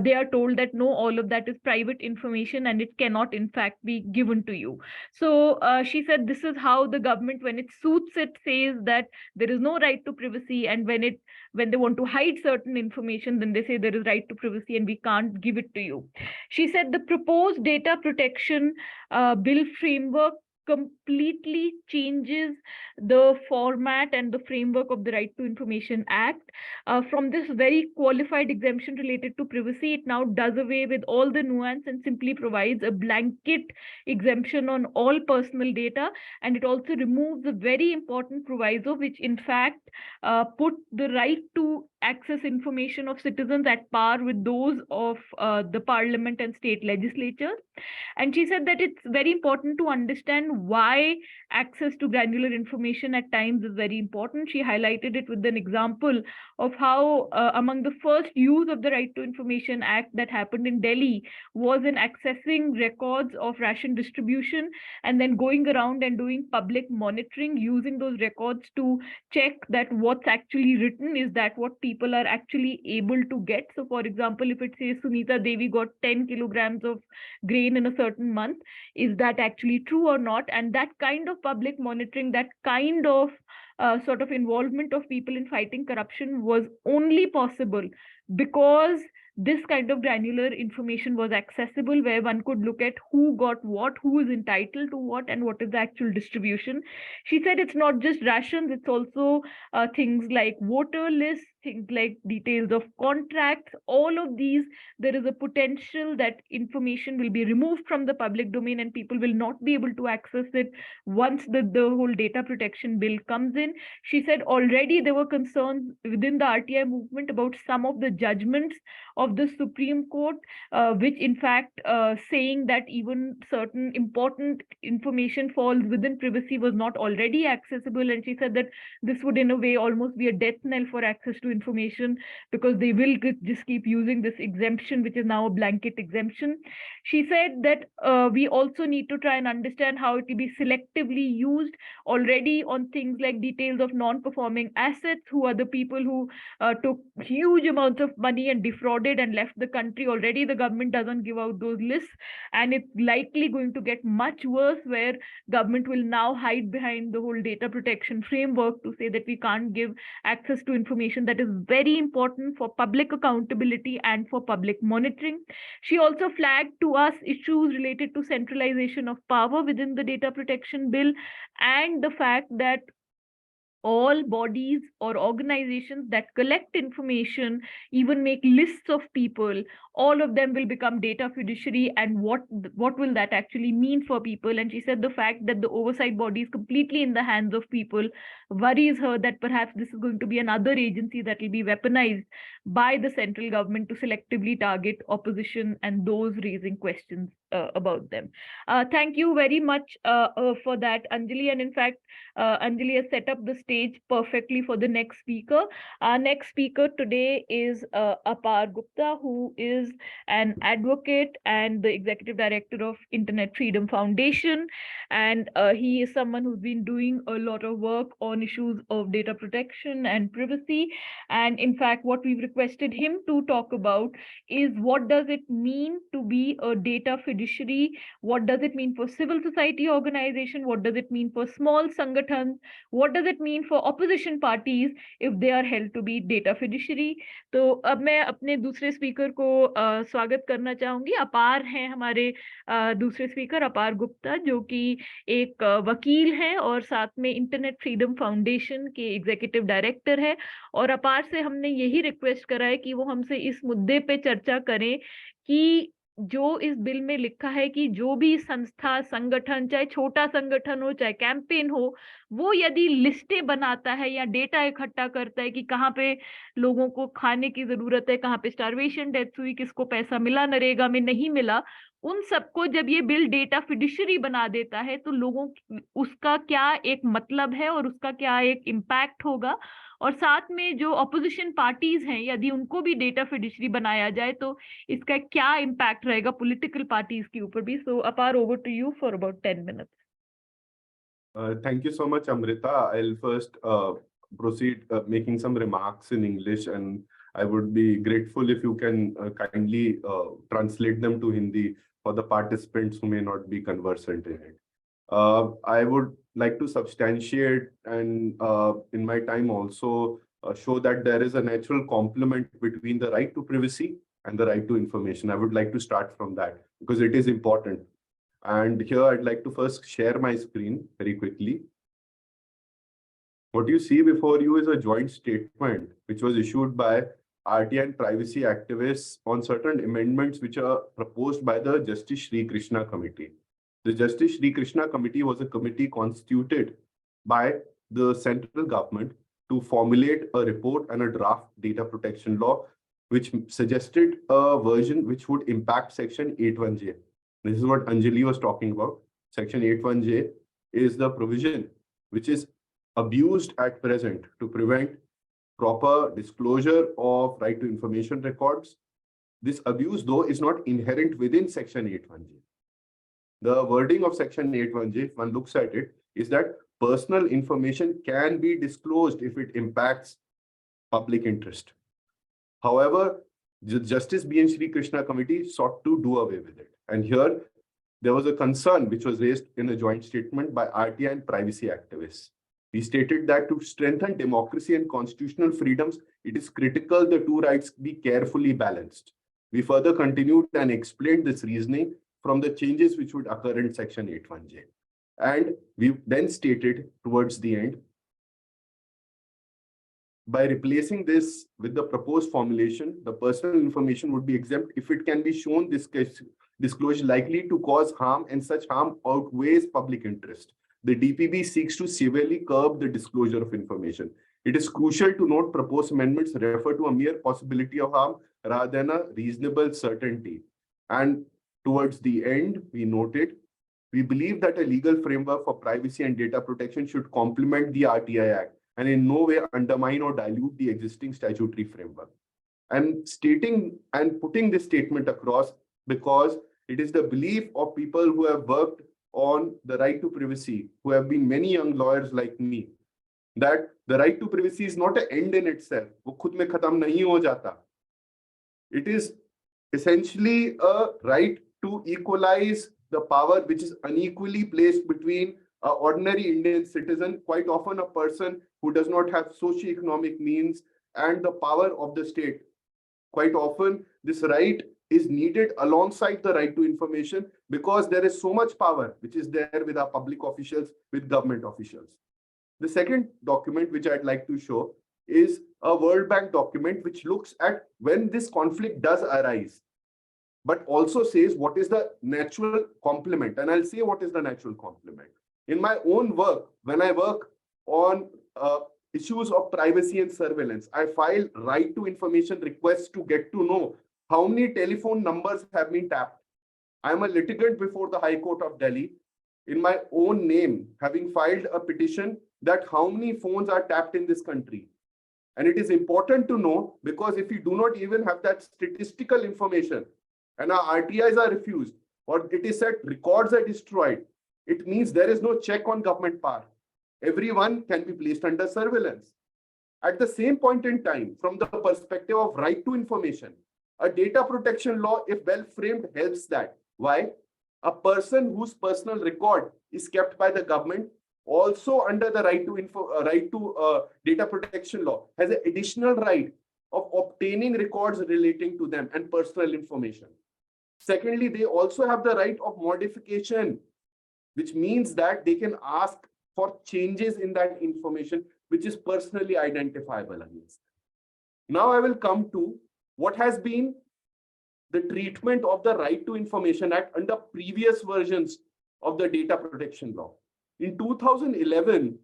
they are told that no, all of that is private information and it cannot in fact be given to you. So she said this is how the government, when it suits it, says that there is no right to privacy, and when they want to hide certain information, then they say there is right to privacy and we can't give it to you. She said the proposed data protection bill framework completely changes the format and the framework of the Right to Information Act. From this very qualified exemption related to privacy, it now does away with all the nuance and simply provides a blanket exemption on all personal data. And it also removes a very important proviso, which in fact put the right to access information of citizens at par with those of the parliament and state legislatures. And she said that it's very important to understand why access to granular information at times is very important. She highlighted it with an example of how among the first use of the Right to Information Act that happened in Delhi was in accessing records of ration distribution and then going around and doing public monitoring, using those records to check that what's actually written, is that what people are actually able to get. So for example, if it says Sunita Devi got 10 kilograms of grain in a certain month, is that actually true or not? And that kind of public monitoring, that kind of sort of involvement of people in fighting corruption was only possible because this kind of granular information was accessible, where one could look at who got what, who is entitled to what, and what is the actual distribution. She said it's not just rations, it's also things like voter lists, things like details of contracts. All of these, there is a potential that information will be removed from the public domain and people will not be able to access it once the whole data protection bill comes in. She said already there were concerns within the RTI movement about some of the judgments of the Supreme Court, which in fact saying that even certain important information falls within privacy was not already accessible. And she said that this would in a way almost be a death knell for access to information, because they will just keep using this exemption, which is now a blanket exemption. She said that we also need to try and understand how it will be selectively used already on things like details of non-performing assets, who are the people who took huge amounts of money and defrauded and left the country. Already the government doesn't give out those lists, and it's likely going to get much worse, where government will now hide behind the whole data protection framework to say that we can't give access to information that is very important for public accountability and for public monitoring. She also flagged to us issues related to centralization of power within the data protection bill, and the fact that all bodies or organizations that collect information, even make lists of people, all of them will become data fiduciary. And what will that actually mean for people? And she said the fact that the oversight body is completely in the hands of people worries her, that perhaps this is going to be another agency that will be weaponized by the central government to selectively target opposition and those raising questions about them. Thank you very much for that, Anjali. And in fact, Anjali has set up the stage perfectly for the next speaker. Our next speaker today is Apar Gupta, who is an advocate and the executive director of Internet Freedom Foundation. And he is someone who's been doing a lot of work on issues of data protection and privacy. And in fact, what we've requested him to talk about is what does it mean to be a data fiduciary? What does it mean for civil society organization? What does it mean for small sangatans? What does it mean for opposition parties if they are held to be data fiduciary? तो अब मैं अपने दूसरे speaker को स्वागत करना चाहूंगी. अपार हैं हमारे दूसरे स्पीकर, अपार गुप्ता, जो कि एक वकील हैं और साथ में इंटरनेट फ्रीडम फाउंडेशन के एग्जीक्यूटिव डायरेक्टर है. और अपार से हमने यही रिक्वेस्ट करा है कि वो हमसे इस मुद्दे पे चर्चा करें कि जो इस बिल में लिखा है कि जो भी संस्था, संगठन, चाहे छोटा संगठन हो, चाहे कैंपेन हो, वो यदि लिस्टें बनाता है या डेटा इकट्ठा करता है कि कहाँ पे लोगों को खाने की जरूरत है, कहाँ पे स्टारवेशन डेथ हुई, किसको पैसा मिला, नरेगा में नहीं मिला, उन सबको जब ये बिल डेटा फिडुशरी बना देता है तो लोगों उसका क्या एक मतलब है और उसका क्या एक इम्पैक्ट होगा. और साथ में जो ऑपोजिशन पार्टीज हैं, यदि उनको भी डेटा फिडुशरी बनाया जाए तो इसका क्या इम्पैक्ट रहेगा पॉलिटिकल पार्टीज के ऊपर भी. सो अपार, over to you for about 10 minutes. Thank you so much, Amrita. I'll first proceed making some remarks in English, and I would be grateful if you can kindly translate them to Hindi for the participants who may not be conversant in it. I would like to substantiate and in my time also show that there is a natural complement between the right to privacy and the right to information. I would like to start from that because it is important. And here I'd like to first share my screen very quickly. What you see before you is a joint statement which was issued by RTI and privacy activists on certain amendments which are proposed by the Justice Shri Krishna Committee. The Justice Shri Krishna Committee was a committee constituted by the central government to formulate a report and a draft data protection law, which suggested a version which would impact Section 81J. This is what Anjali was talking about. Section 81J is the provision which is abused at present to prevent proper disclosure of right to information records. This abuse, though, is not inherent within Section 81J. The wording of Section 81J, if one looks at it, is that personal information can be disclosed if it impacts public interest. However, the Justice B. N. Shri Krishna Committee sought to do away with it. And here, there was a concern which was raised in a joint statement by RTI and privacy activists. We stated that to strengthen democracy and constitutional freedoms, it is critical the two rights be carefully balanced. We further continued and explained this reasoning from the changes which would occur in Section 81J. And we then stated towards the end, by replacing this with the proposed formulation, the personal information would be exempt if it can be shown this disclosure likely to cause harm and such harm outweighs public interest. The DPB seeks to severely curb the disclosure of information. It is crucial to note proposed amendments refer to a mere possibility of harm, rather than a reasonable certainty. And towards the end, we noted, we believe that a legal framework for privacy and data protection should complement the RTI Act and in no way undermine or dilute the existing statutory framework. I'm stating and putting this statement across because it is the belief of people who have worked on the right to privacy, who have been many young lawyers like me, that the right to privacy is not an end in itself. वो खुद में खत्म नहीं हो जाता. It is essentially a right to equalize the power which is unequally placed between an ordinary Indian citizen, quite often a person who does not have socio-economic means, and the power of the state. Quite often, this right is needed alongside the right to information because there is so much power which is there with our public officials, with government officials. The second document which I'd like to show is a World Bank document which looks at when this conflict does arise, but also says what is the natural complement. And I'll say what is the natural complement. In my own work, when I work on issues of privacy and surveillance, I file right to information requests to get to know how many telephone numbers have been tapped. I'm a litigant before the High Court of Delhi in my own name, having filed a petition that how many phones are tapped in this country. And it is important to know because if you do not even have that statistical information and our RTIs are refused or it is said records are destroyed, it means there is no check on government power. Everyone can be placed under surveillance. At the same point in time, from the perspective of right to information, a data protection law, if well framed, helps that. Why? A person whose personal record is kept by the government, also under the right to data protection law, has an additional right of obtaining records relating to them and personal information. Secondly, they also have the right of modification, which means that they can ask for changes in that information, which is personally identifiable against. Now I will come to what has been the treatment of the Right to Information Act under previous versions of the data protection law. In 2011,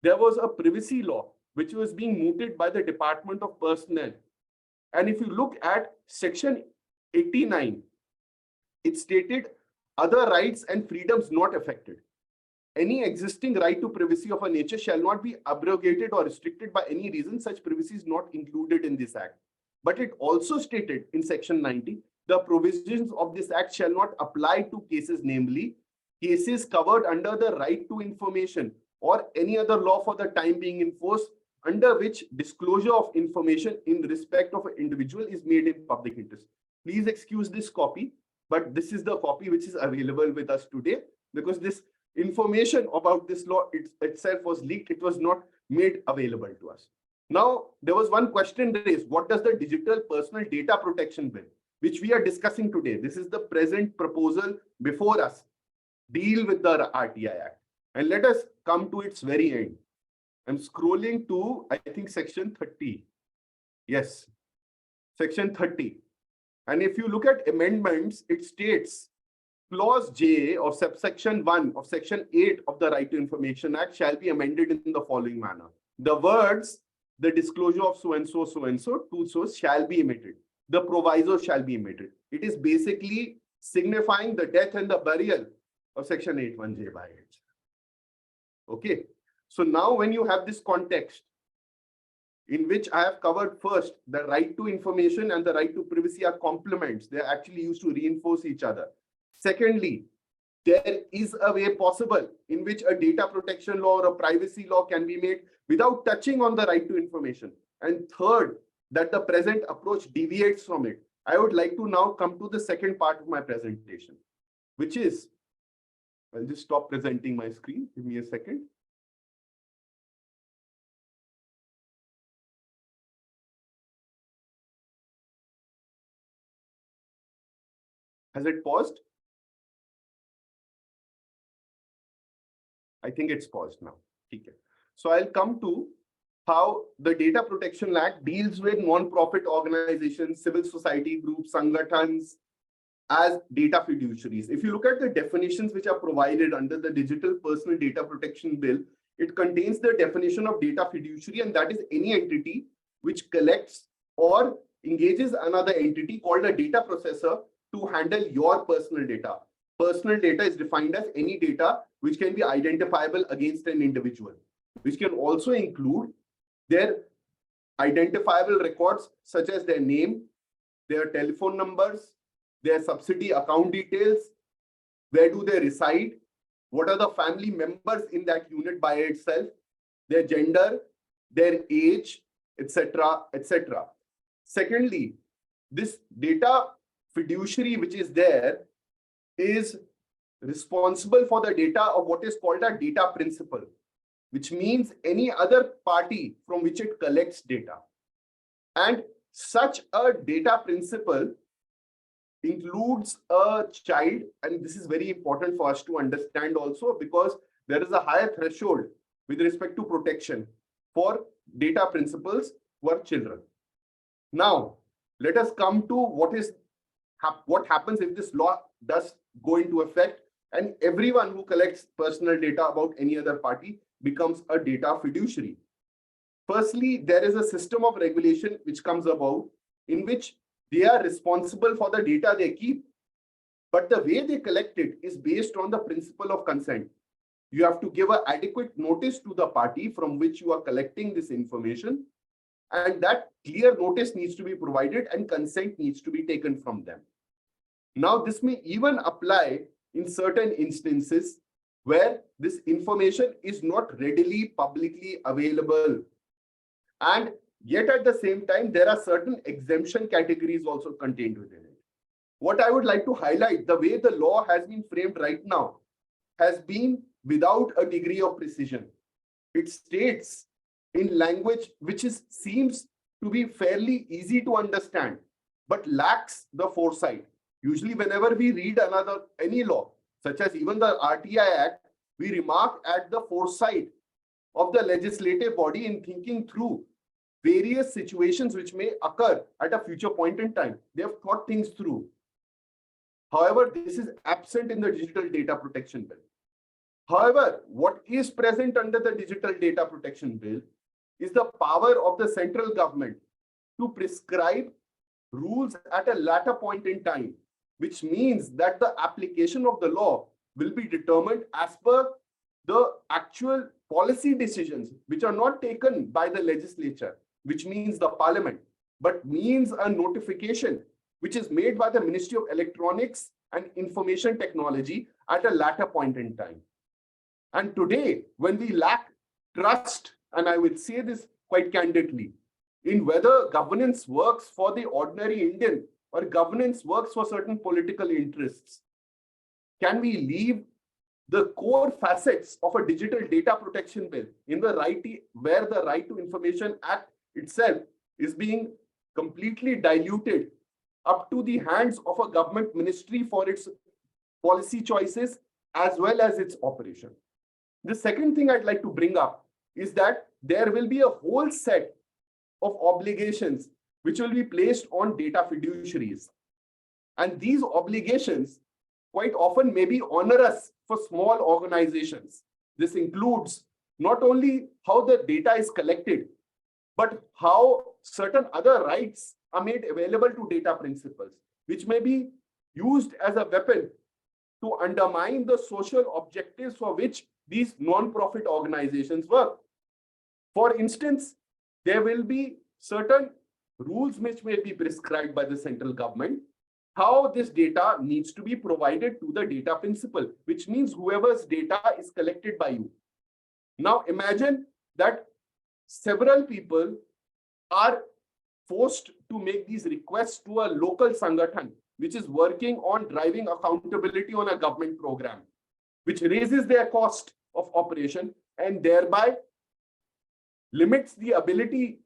there was a privacy law which was being mooted by the Department of Personnel. And if you look at section 89, it stated other rights and freedoms not affected. Any existing right to privacy of a nature shall not be abrogated or restricted by any reason. Such privacy is not included in this act. But it also stated in section 90, the provisions of this act shall not apply to cases, namely cases covered under the right to information or any other law for the time being in force under which disclosure of information in respect of an individual is made in public interest. Please excuse this copy, but this is the copy which is available with us today because this information about this law itself was leaked. It was not made available to us. Now, there was one question raised. What does the Digital Personal Data Protection Bill, which we are discussing today, this is the present proposal before us, deal with the RTI Act? And let us come to its very end. I'm scrolling to, I think, section 30. Yes, section 30. And if you look at amendments, it states, Clause J of subsection 1 of section 8 of the Right to Information Act shall be amended in the following manner. The words, the disclosure of so-and-so, so-and-so, to so shall be omitted. The proviso shall be omitted. It is basically signifying the death and the burial of section 8(1)(j) by it. Okay. So now when you have this context in which I have covered first, the right to information and the right to privacy are complements. They're actually used to reinforce each other. Secondly, there is a way possible in which a data protection law or a privacy law can be made without touching on the right to information. And third, that the present approach deviates from it. I would like to now come to the second part of my presentation, which is, I'll just stop presenting my screen. Give me a second. Has it paused? I think it's paused now. Okay. So I'll come to how the Data Protection Act deals with non-profit organizations, civil society groups, Sagathans as data fiduciaries. If you look at the definitions which are provided under the Digital Personal Data Protection Bill, it contains the definition of data fiduciary, and that is any entity which collects or engages another entity called a data processor to handle your personal data. Personal data is defined as any data which can be identifiable against an individual, which can also include their identifiable records such as their name, their telephone numbers, their subsidy account details, where do they reside, what are the family members in that unit by itself, their gender, their age, etc., etc. Secondly, this data fiduciary which is there is responsible for the data of what is called a data principal, which means any other party from which it collects data. And such a data principal includes a child, and this is very important for us to understand also, because there is a higher threshold with respect to protection for data principals who are children. Now, let us come to what happens if this law does go into effect and everyone who collects personal data about any other party becomes a data fiduciary. Firstly, there is a system of regulation which comes about in which they are responsible for the data they keep, but the way they collect it is based on the principle of consent. You have to give an adequate notice to the party from which you are collecting this information, and that clear notice needs to be provided and consent needs to be taken from them. Now, this may even apply in certain instances where this information is not readily publicly available. And yet at the same time, there are certain exemption categories also contained within it. What I would like to highlight, the way the law has been framed right now has been without a degree of precision. It states in language which seems to be fairly easy to understand, but lacks the foresight. Usually, whenever we read any law, such as even the RTI Act, we remark at the foresight of the legislative body in thinking through various situations which may occur at a future point in time. They have thought things through. However, this is absent in the Digital Data Protection Bill. However, what is present under the Digital Data Protection Bill is the power of the central government to prescribe rules at a later point in time, which means that the application of the law will be determined as per the actual policy decisions, which are not taken by the legislature, which means the parliament, but means a notification which is made by the Ministry of Electronics and Information Technology at a later point in time. And today, when we lack trust, and I will say this quite candidly, in whether governance works for the ordinary Indian or governance works for certain political interests, can we leave the core facets of a digital data protection bill in the where the Right to Information Act itself is being completely diluted up to the hands of a government ministry for its policy choices as well as its operation? The second thing I'd like to bring up is that there will be a whole set of obligations which will be placed on data fiduciaries. And these obligations quite often may be onerous for small organizations. This includes not only how the data is collected, but how certain other rights are made available to data principals, which may be used as a weapon to undermine the social objectives for which these non-profit organizations work. For instance, there will be certain rules which may be prescribed by the central government, how this data needs to be provided to the data principal, which means whoever's data is collected by you. Now imagine that several people are forced to make these requests to a local Sagathan, which is working on driving accountability on a government program, which raises their cost of operation and thereby limits the ability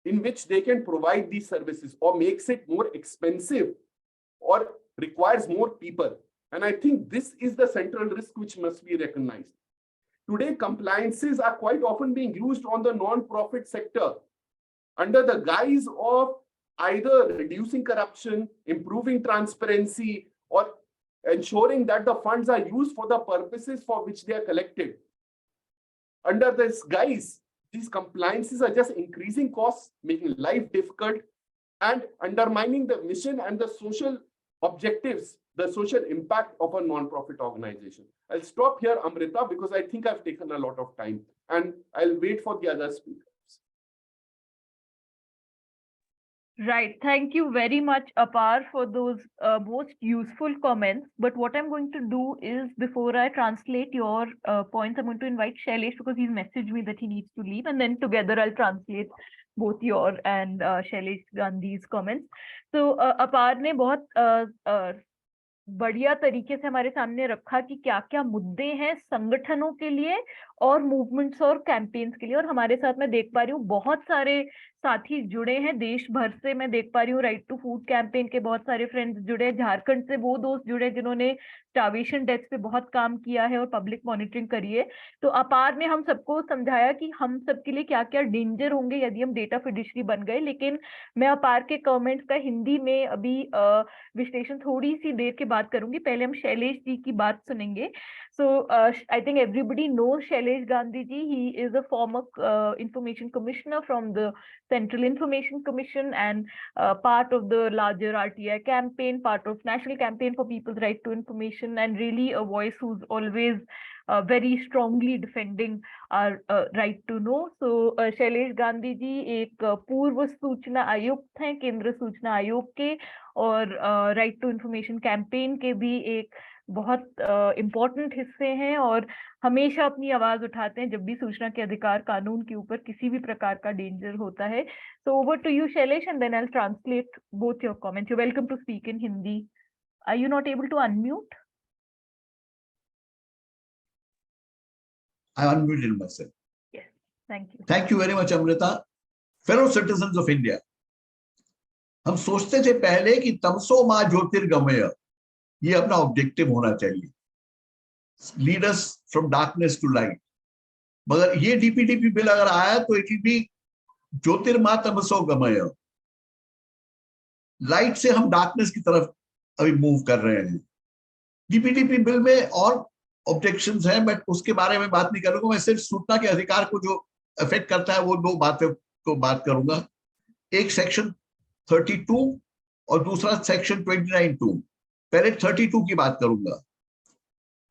in which they can provide these services or makes it more expensive or requires more people. And I think this is the central risk which must be recognized. Today, compliances are quite often being used on the non-profit sector under the guise of either reducing corruption, improving transparency, or ensuring that the funds are used for the purposes for which they are collected. Under this guise, these compliances are just increasing costs, making life difficult, and undermining the mission and the social objectives, the social impact of a non-profit organization. I'll stop here, Amrita, because I think I've taken a lot of time, and I'll wait for the other speakers. Right. Thank you very much, Apar, for those most useful comments. But what I'm going to do is, before I translate your points, I'm going to invite Shailesh, because he's messaged me that he needs to leave, and then together I'll translate both your and Shailesh Gandhi's comments. So Apar ने बहुत बढ़िया तरीके से हमारे सामने रखा कि क्या क्या मुद्दे हैं संगठनों के लिए और मूवमेंट्स और कैंपेन्स के लिए। और हमारे साथ मैं देख पा रही हूँ बहुत सारे साथी जुड़े हैं देश भर से। मैं देख पा रही हूँ राइट टू फूड कैंपेन के बहुत सारे फ्रेंड्स जुड़े हैं, झारखंड से वो दोस्त जुड़े जिन्होंने स्टार्वेशन डेथ पे बहुत काम किया है और पब्लिक मॉनिटरिंग करी है। तो अपार ने हम सबको समझाया कि हम सबके लिए क्या क्या डेंजर होंगे यदि हम डेटा फिडुशियरी बन गए। लेकिन मैं अपार के कमेंट्स का हिंदी में अभी विश्लेषण थोड़ी सी देर के बाद करूंगी। पहले हम शैलेश जी की बात सुनेंगे। So I think everybody knows Shailesh Gandhi ji. He is a former information commissioner from the Central Information Commission and part of the larger RTI campaign, part of National Campaign for People's Right to Information, and really a voice who's always very strongly defending our right to know. So Shailesh Gandhi ji एक पूर्व सूचना आयुक्त हैं केंद्र सूचना आयोग के, और राइट टू इंफॉर्मेशन कैंपेन के भी एक बहुत इम्पोर्टेंट हिस्से हैं, और हमेशा अपनी आवाज उठाते हैं जब भी सूचना के अधिकार कानून के ऊपर किसी भी प्रकार का डेंजर होता है। So over to you, Shailesh, and then I'll translate both your comments. You're welcome to speak in Hindi. Are you not able to unmute? I unmuted myself. Yes, thank you. Thank you very much, Amrita. Fellow citizens of India, हम सोचते थे पहले कि तमसो मा ज्योतिर्गमय ये अपना objective होना चाहिए, lead us from darkness to light. मगर ये डीपीडीपी बिल अगर आया तो इट विल बी ज्योतिर्मा तमसो गमय, लाइट से हम डार्कनेस की तरफ अभी मूव कर रहे हैं। डीपीडीपी बिल में और ऑब्जेक्शंस हैं, बट उसके बारे में बात नहीं करूंगा। मैं सिर्फ सूचना के अधिकार को जो अफेक्ट करता है वो दो बातों को बात करूंगा, एक सेक्शन 32 और दूसरा सेक्शन 29(2). पहले 32 की बात करूंगा।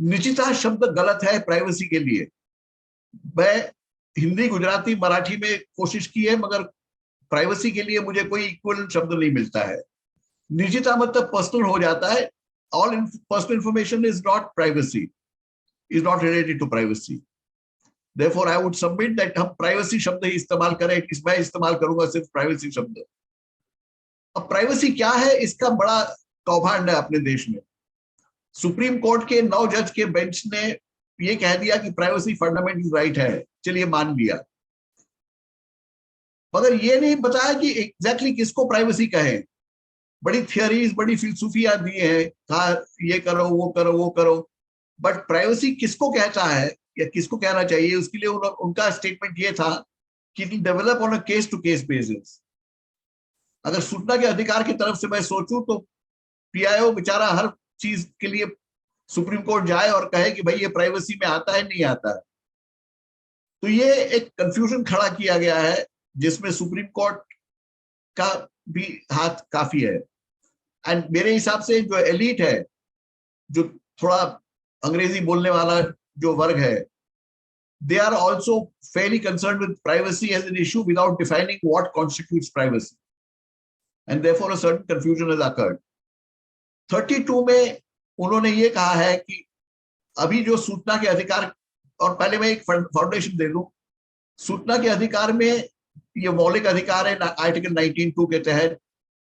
निजता शब्द गलत है प्राइवेसी के लिए। मैं हिंदी, गुजराती, मराठी में कोशिश की है, मगर प्राइवेसी के लिए मुझे कोई इक्विवेलेंट शब्द नहीं मिलता है। निजता मतलब पर्सनल हो जाता है। All personal information is not privacy, is not related to privacy. Therefore, I would submit that हम privacy शब्द ही इस्तेमाल करें। मैं इस्तेमाल करूंगा सिर्फ privacy शब्द। अब privacy क्या है, इसका बड़ा कौभांड है अपने देश में। सुप्रीम कोर्ट के 9 जज के बेंच ने ये कह दिया कि प्राइवेसी फंडामेंटल राइट है, चलिए मान लिया, मगर ये नहीं बताया कि एग्जैक्टली किसको प्राइवेसी कहें। बड़ी थियरीज, बड़ी फिलसूफियां दी हैं, कहा ये करो वो करो वो करो, बट प्राइवेसी किसको कहता है या किसको कहना चाहिए, उसके लिए उनका स्टेटमेंट ये था कि develop on a case to case basis. अगर सूचना के अधिकार की तरफ से मैं सोचूं तो पीआईओ बेचारा हर चीज के लिए सुप्रीम कोर्ट जाए और कहे कि भाई ये प्राइवेसी में आता है नहीं आता है। तो ये एक कंफ्यूजन खड़ा किया गया है जिसमें सुप्रीम कोर्ट का भी हाथ काफी है। एंड मेरे हिसाब से जो एलीट है, जो थोड़ा अंग्रेजी बोलने वाला जो वर्ग है, they are also fairly concerned with privacy as an issue without defining what constitutes privacy, and therefore a certain confusion has occurred. 32 में उन्होंने ये कहा है कि अभी जो सूचना के अधिकार, और पहले मैं एक फाउंडेशन दे दूं, सूचना के अधिकार में ये मौलिक अधिकार है आर्टिकल 19(2) के तहत,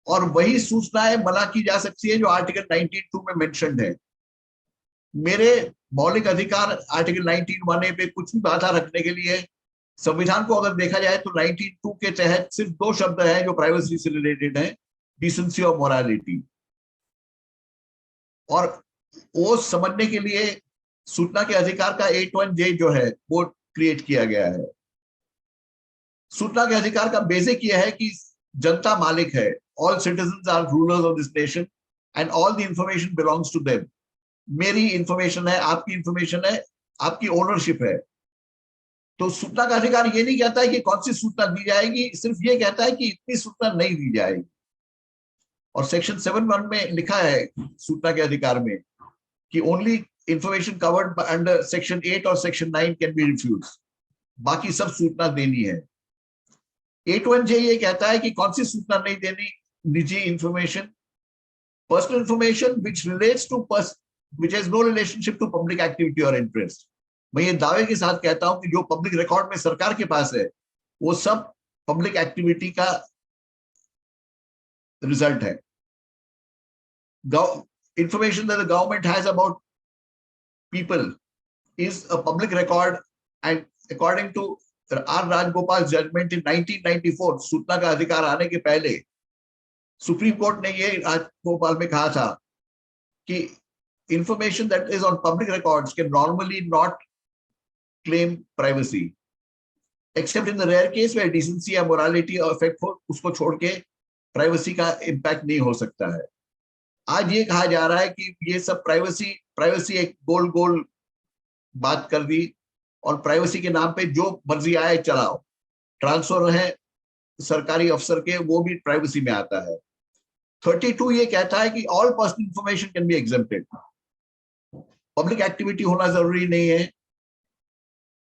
और वही सूचनाएं मना की जा सकती है जो आर्टिकल 19(2) में मेंशन्ड है। मेरे मौलिक अधिकार आर्टिकल 19(1) पे कुछ भी बाधा रखने के लिए संविधान को अगर देखा जाए तो 19(2) के तहत सिर्फ 2 शब्द हैं जो प्राइवेसी से रिलेटेड हैं, डिसेंसी और मोरालिटी। और वो समझने के लिए सूचना के अधिकार का 8(1) जो है वो क्रिएट किया गया है। सूचना के अधिकार का बेसिक ये है कि जनता मालिक है, all citizens are rulers of this nation and all the information belongs to them. मेरी इंफॉर्मेशन है, आपकी इंफॉर्मेशन है, आपकी ओनरशिप है। तो सूचना का अधिकार ये नहीं कहता है कि कौन सी सूचना दी जाएगी, सिर्फ ये कहता है कि इतनी सूचना नहीं दी जाएगी। और सेक्शन 7(1) में लिखा है सूचना के अधिकार में कि only information covered under section 8 और सेक्शन 9 कैन बी रिफ्यूज, बाकी सब सूचना देनी है। 8(1) ये कहता है कि कौन सी सूचना नहीं देनी, निजी information, personal information which relates to which has no relationship to public activity or interest। मैं ये दावे के साथ कहता हूं कि जो पब्लिक रिकॉर्ड में सरकार के पास है वो सब पब्लिक एक्टिविटी का रिजल्ट है। Information that the government has about people is a public record, and according to R. Rajgopal's judgment in 1994, सूचना का अधिकार आने के पहले सुप्रीम कोर्ट ने ये राजगोपाल में कहा था कि information that is on public records can normally not claim privacy except in the rare case where decency या morality affect हो, उसको छोड़ के प्राइवेसी का इम्पैक्ट नहीं हो सकता है। आज ये कहा जा रहा है कि ये सब प्राइवेसी एक गोल बात कर दी और प्राइवेसी के नाम पे जो मर्जी आए चलाओ, ट्रांसफर है सरकारी अफसर के वो भी प्राइवेसी में आता है। 32 ये कहता है कि all personal information can be exempted, public activity होना जरूरी नहीं है,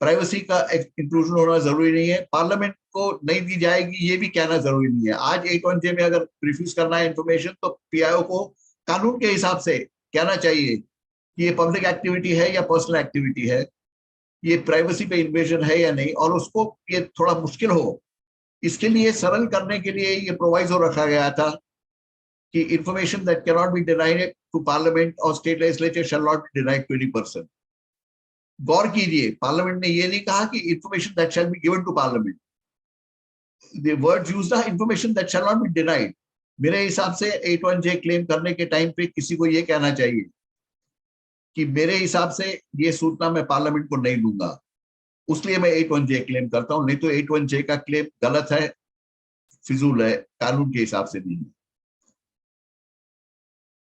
प्राइवेसी का इंक्लूजन होना जरूरी नहीं है, पार्लियामेंट को नहीं दी जाएगी ये भी कहना जरूरी नहीं है। आज 8(1) में अगर रिफ्यूज करना है इंफॉर्मेशन तो पीआईओ को कानून के हिसाब से कहना चाहिए कि ये पब्लिक एक्टिविटी है या पर्सनल एक्टिविटी है, ये प्राइवेसी पे इन्वेजन है या नहीं, और उसको ये थोड़ा मुश्किल हो इसके लिए सरल करने के लिए ये प्रोवाइजो रखा गया था कि information that can not be denied to Parliament और state legislature shall not be denied to any person. गौर कीजिए, पार्लियामेंट ने ये नहीं कहा कि information that shall be given to Parliament, the word used है information that shall not be denied. मेरे हिसाब से 8(1) क्लेम करने के टाइम पे किसी को ये कहना चाहिए कि मेरे हिसाब से ये सूचना मैं पार्लियामेंट को नहीं दूंगा, उसलिए मैं 8(1) क्लेम करता हूं, नहीं तो 8(1) का क्लेम गलत है, फिजूल है, कानून के हिसाब से नहीं है।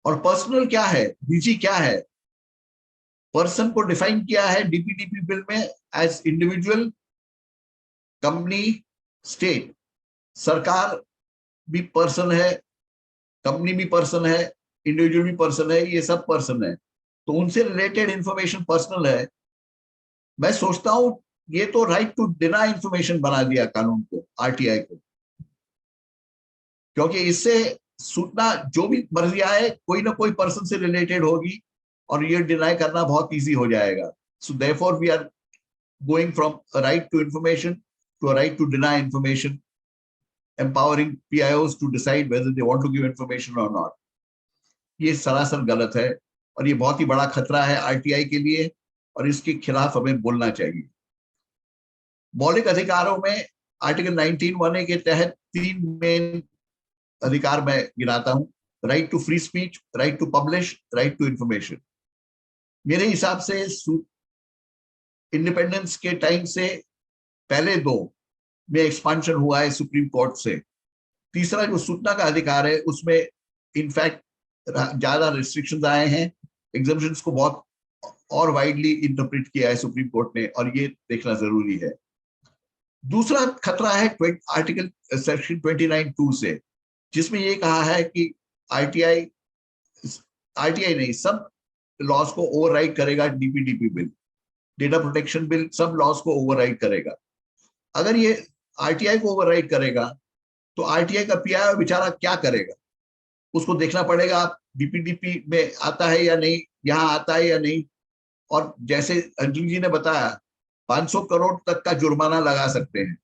और पर्सनल क्या है, निजी क्या है? पर्सन को डिफाइन किया है डीपीडीपी बिल में एज इंडिविजुअल, कंपनी, स्टेट। सरकार भी पर्सन है, कंपनी भी पर्सन है, इंडिविजुअल भी पर्सन है, ये सब पर्सन है, तो उनसे रिलेटेड इंफॉर्मेशन पर्सनल है। मैं सोचता हूं ये तो राइट टू डिनाई इंफॉर्मेशन बना दिया कानून को, आरटीआई को, क्योंकि इससे सूचना जो भी मर्जी आए कोई ना कोई पर्सन से रिलेटेड होगी और ये डिनाई करना बहुत इजी हो जाएगा। So therefore we are going from a right to information to a right to deny information, empowering PIOs to decide whether they want to give information or not। ये सरासर गलत है और ये बहुत ही बड़ा खतरा है आरटीआई के लिए और इसके खिलाफ हमें बोलना चाहिए। मौलिक अधिकारों में आर्टिकल 19(1) के तहत 3 मेन अधिकार मैं गिनाता हूं: right to free speech, right to publish, right to information. मेरे हिसाब से इंडिपेंडेंस के टाइम से पहले 2 में एक्सपांशन हुआ है सुप्रीम कोर्ट से। तीसरा जो सूचना का अधिकार है उसमें इनफैक्ट ज्यादा रिस्ट्रिक्शंस आए हैं, एग्जम्पशंस को बहुत और वाइडली इंटरप्रेट किया है सुप्रीम कोर्ट ने, और ये देखना जरूरी है। दूसरा खतरा है आर्टिकल सेक्शन 29(2) से, जिसमें ये कहा है कि आरटीआई नहीं, सब लॉज को ओवरराइड करेगा DPDP bill, data protection bill, सब लॉज को ओवरराइड करेगा। अगर ये आरटीआई को ओवरराइड करेगा तो आरटीआई का पीआईओ बेचारा क्या करेगा? उसको देखना पड़ेगा आप डीपीडीपी में आता है या नहीं, यहाँ आता है या नहीं। और जैसे अंजलि जी ने बताया 500 करोड़ तक का जुर्माना लगा सकते हैं,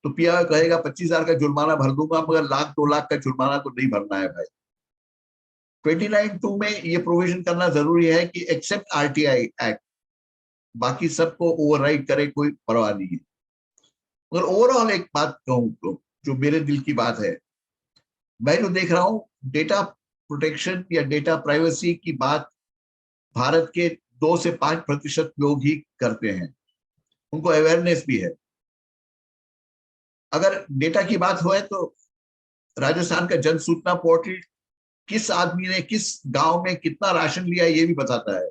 तो पीआईओ कहेगा 25,000 का जुर्माना भर दूंगा, मगर 1,00,000-2 लाख का जुर्माना तो नहीं भरना है भाई। 29(2) में ये प्रोविजन करना जरूरी है कि एक्सेप्ट आरटीआई एक्ट, बाकी सबको ओवरराइड करे, कोई परवाह नहीं है। मगर ओवरऑल एक बात कहूं तो जो मेरे दिल की बात है, मैं जो देख रहा हूं डेटा प्रोटेक्शन या डेटा प्राइवेसी की बात भारत के 2 से 5% लोग ही करते हैं, उनको अवेयरनेस भी है। अगर डेटा की बात हो तो राजस्थान का जन सूचना पोर्टल किस आदमी ने किस गांव में कितना राशन लिया ये भी बताता है।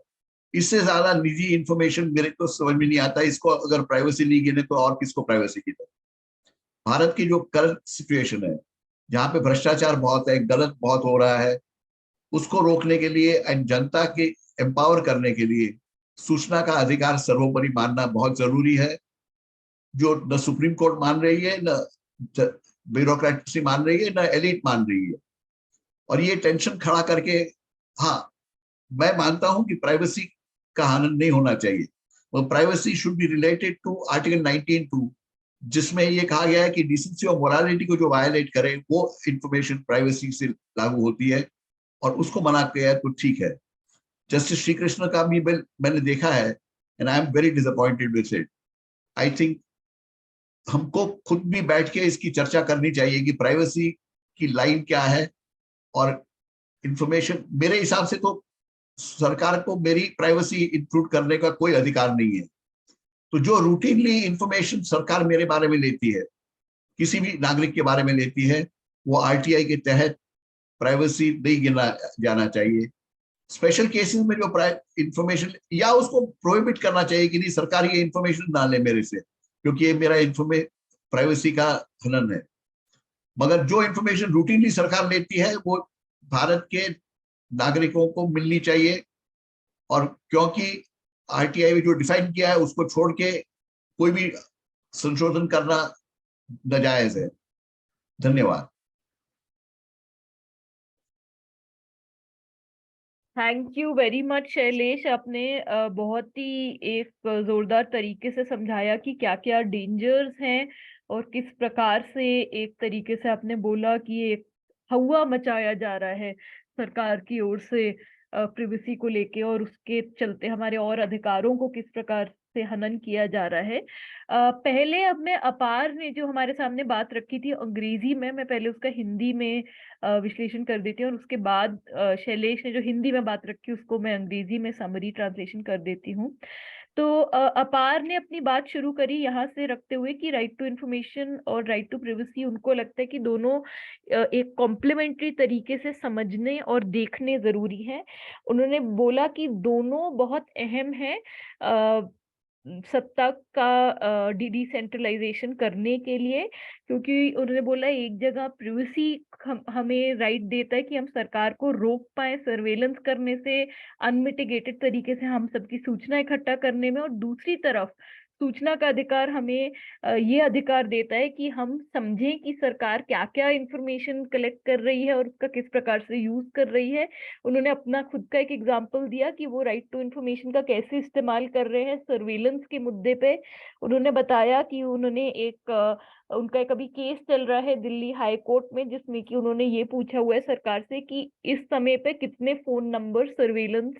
इससे ज्यादा निजी इंफॉर्मेशन मेरे को समझ में नहीं आता, इसको अगर प्राइवेसी नहीं गिने तो और किसको प्राइवेसी गिने। भारत की जो करंट सिचुएशन है जहाँ पे भ्रष्टाचार बहुत है, गलत बहुत हो रहा है, उसको रोकने के लिए एंड जनता के एम्पावर करने के लिए सूचना का अधिकार सर्वोपरि मानना बहुत जरूरी है, जो न सुप्रीम कोर्ट मान रही है, न ब्यूरोक्रेसी मान रही है, न एलिट मान रही है। और ये टेंशन खड़ा करके, हाँ, मैं मानता हूं कि प्राइवेसी का हनन नहीं होना चाहिए। वो privacy should be related to article 19(2), जिसमें ये कहा गया है कि डिसेंसी और मोरालिटी को जो वायलेट करे वो इंफॉर्मेशन प्राइवेसी से लागू होती है, और उसको मना किया है तो ठीक है। जस्टिस श्री कृष्ण का भी बिल मैंने देखा है, and I am very disappointed with it. I think हमको खुद भी बैठ के इसकी चर्चा करनी चाहिए कि प्राइवेसी की लाइन क्या है। और इंफॉर्मेशन, मेरे हिसाब से तो सरकार को मेरी प्राइवेसी इंक्लूड करने का कोई अधिकार नहीं है। तो जो रूटीनली इंफॉर्मेशन सरकार मेरे बारे में लेती है, किसी भी नागरिक के बारे में लेती है, वो आरटीआई के तहत प्राइवेसी नहीं गिना जाना चाहिए। स्पेशल केसेस में जो इंफॉर्मेशन, या उसको प्रोहिबिट करना चाहिए कि नहीं, सरकार ये इंफॉर्मेशन ना ले मेरे से, क्योंकि ये मेरा प्राइवेसी का हनन है। मगर जो इंफॉर्मेशन रूटीनली सरकार लेती है वो भारत के नागरिकों को मिलनी चाहिए, और क्योंकि आरटीआई जो डिफाइन किया है उसको छोड़ के कोई भी संशोधन करना नाजायज है। धन्यवाद। Thank you very much Shailesh, आपने बहुत ही एक जोरदार तरीके से समझाया कि क्या क्या डेंजर्स हैं और किस प्रकार से एक तरीके से आपने बोला कि एक हवा मचाया जा रहा है सरकार की ओर से प्रिवेसी को लेके, और उसके चलते हमारे और अधिकारों को किस प्रकार से हनन किया जा रहा है। पहले अब मैं अपार ने जो हमारे सामने बात रखी थी अंग्रेजी में, मैं पहले उसका हिंदी में विश्लेषण कर देती हूँ, और उसके बाद शैलेश ने जो हिंदी में बात रखी उसको मैं अंग्रेजी में समरी ट्रांसलेशन कर देती हूँ। तो अपार ने अपनी बात शुरू करी यहाँ से रखते हुए कि राइट टू इंफॉर्मेशन और राइट टू प्रिवेसी, उनको लगता है कि दोनों एक कॉम्प्लीमेंट्री तरीके से समझने और देखने जरूरी है। उन्होंने बोला कि दोनों बहुत अहम है सत्ता का डिसेंट्रलाइजेशन करने के लिए, क्योंकि उन्होंने बोला एक जगह प्रिवेसी हमें राइट देता है कि हम सरकार को रोक पाए सर्वेलेंस करने से, अनमिटिगेटेड तरीके से हम सबकी सूचना इकट्ठा करने में, और दूसरी तरफ सूचना का अधिकार हमें ये अधिकार देता है कि हम समझें कि सरकार क्या क्या इंफॉर्मेशन कलेक्ट कर रही है और उसका किस प्रकार से यूज कर रही है। उन्होंने अपना खुद का एक एग्जांपल दिया कि वो राइट टू इंफॉर्मेशन का कैसे इस्तेमाल कर रहे हैं सर्वेलेंस के मुद्दे पे। उन्होंने बताया कि उन्होंने उनका एक अभी केस चल रहा है दिल्ली हाई कोर्ट में, जिसमें कि उन्होंने ये पूछा हुआ है सरकार से कि इस समय पे कितने फोन नंबर सर्वेलेंस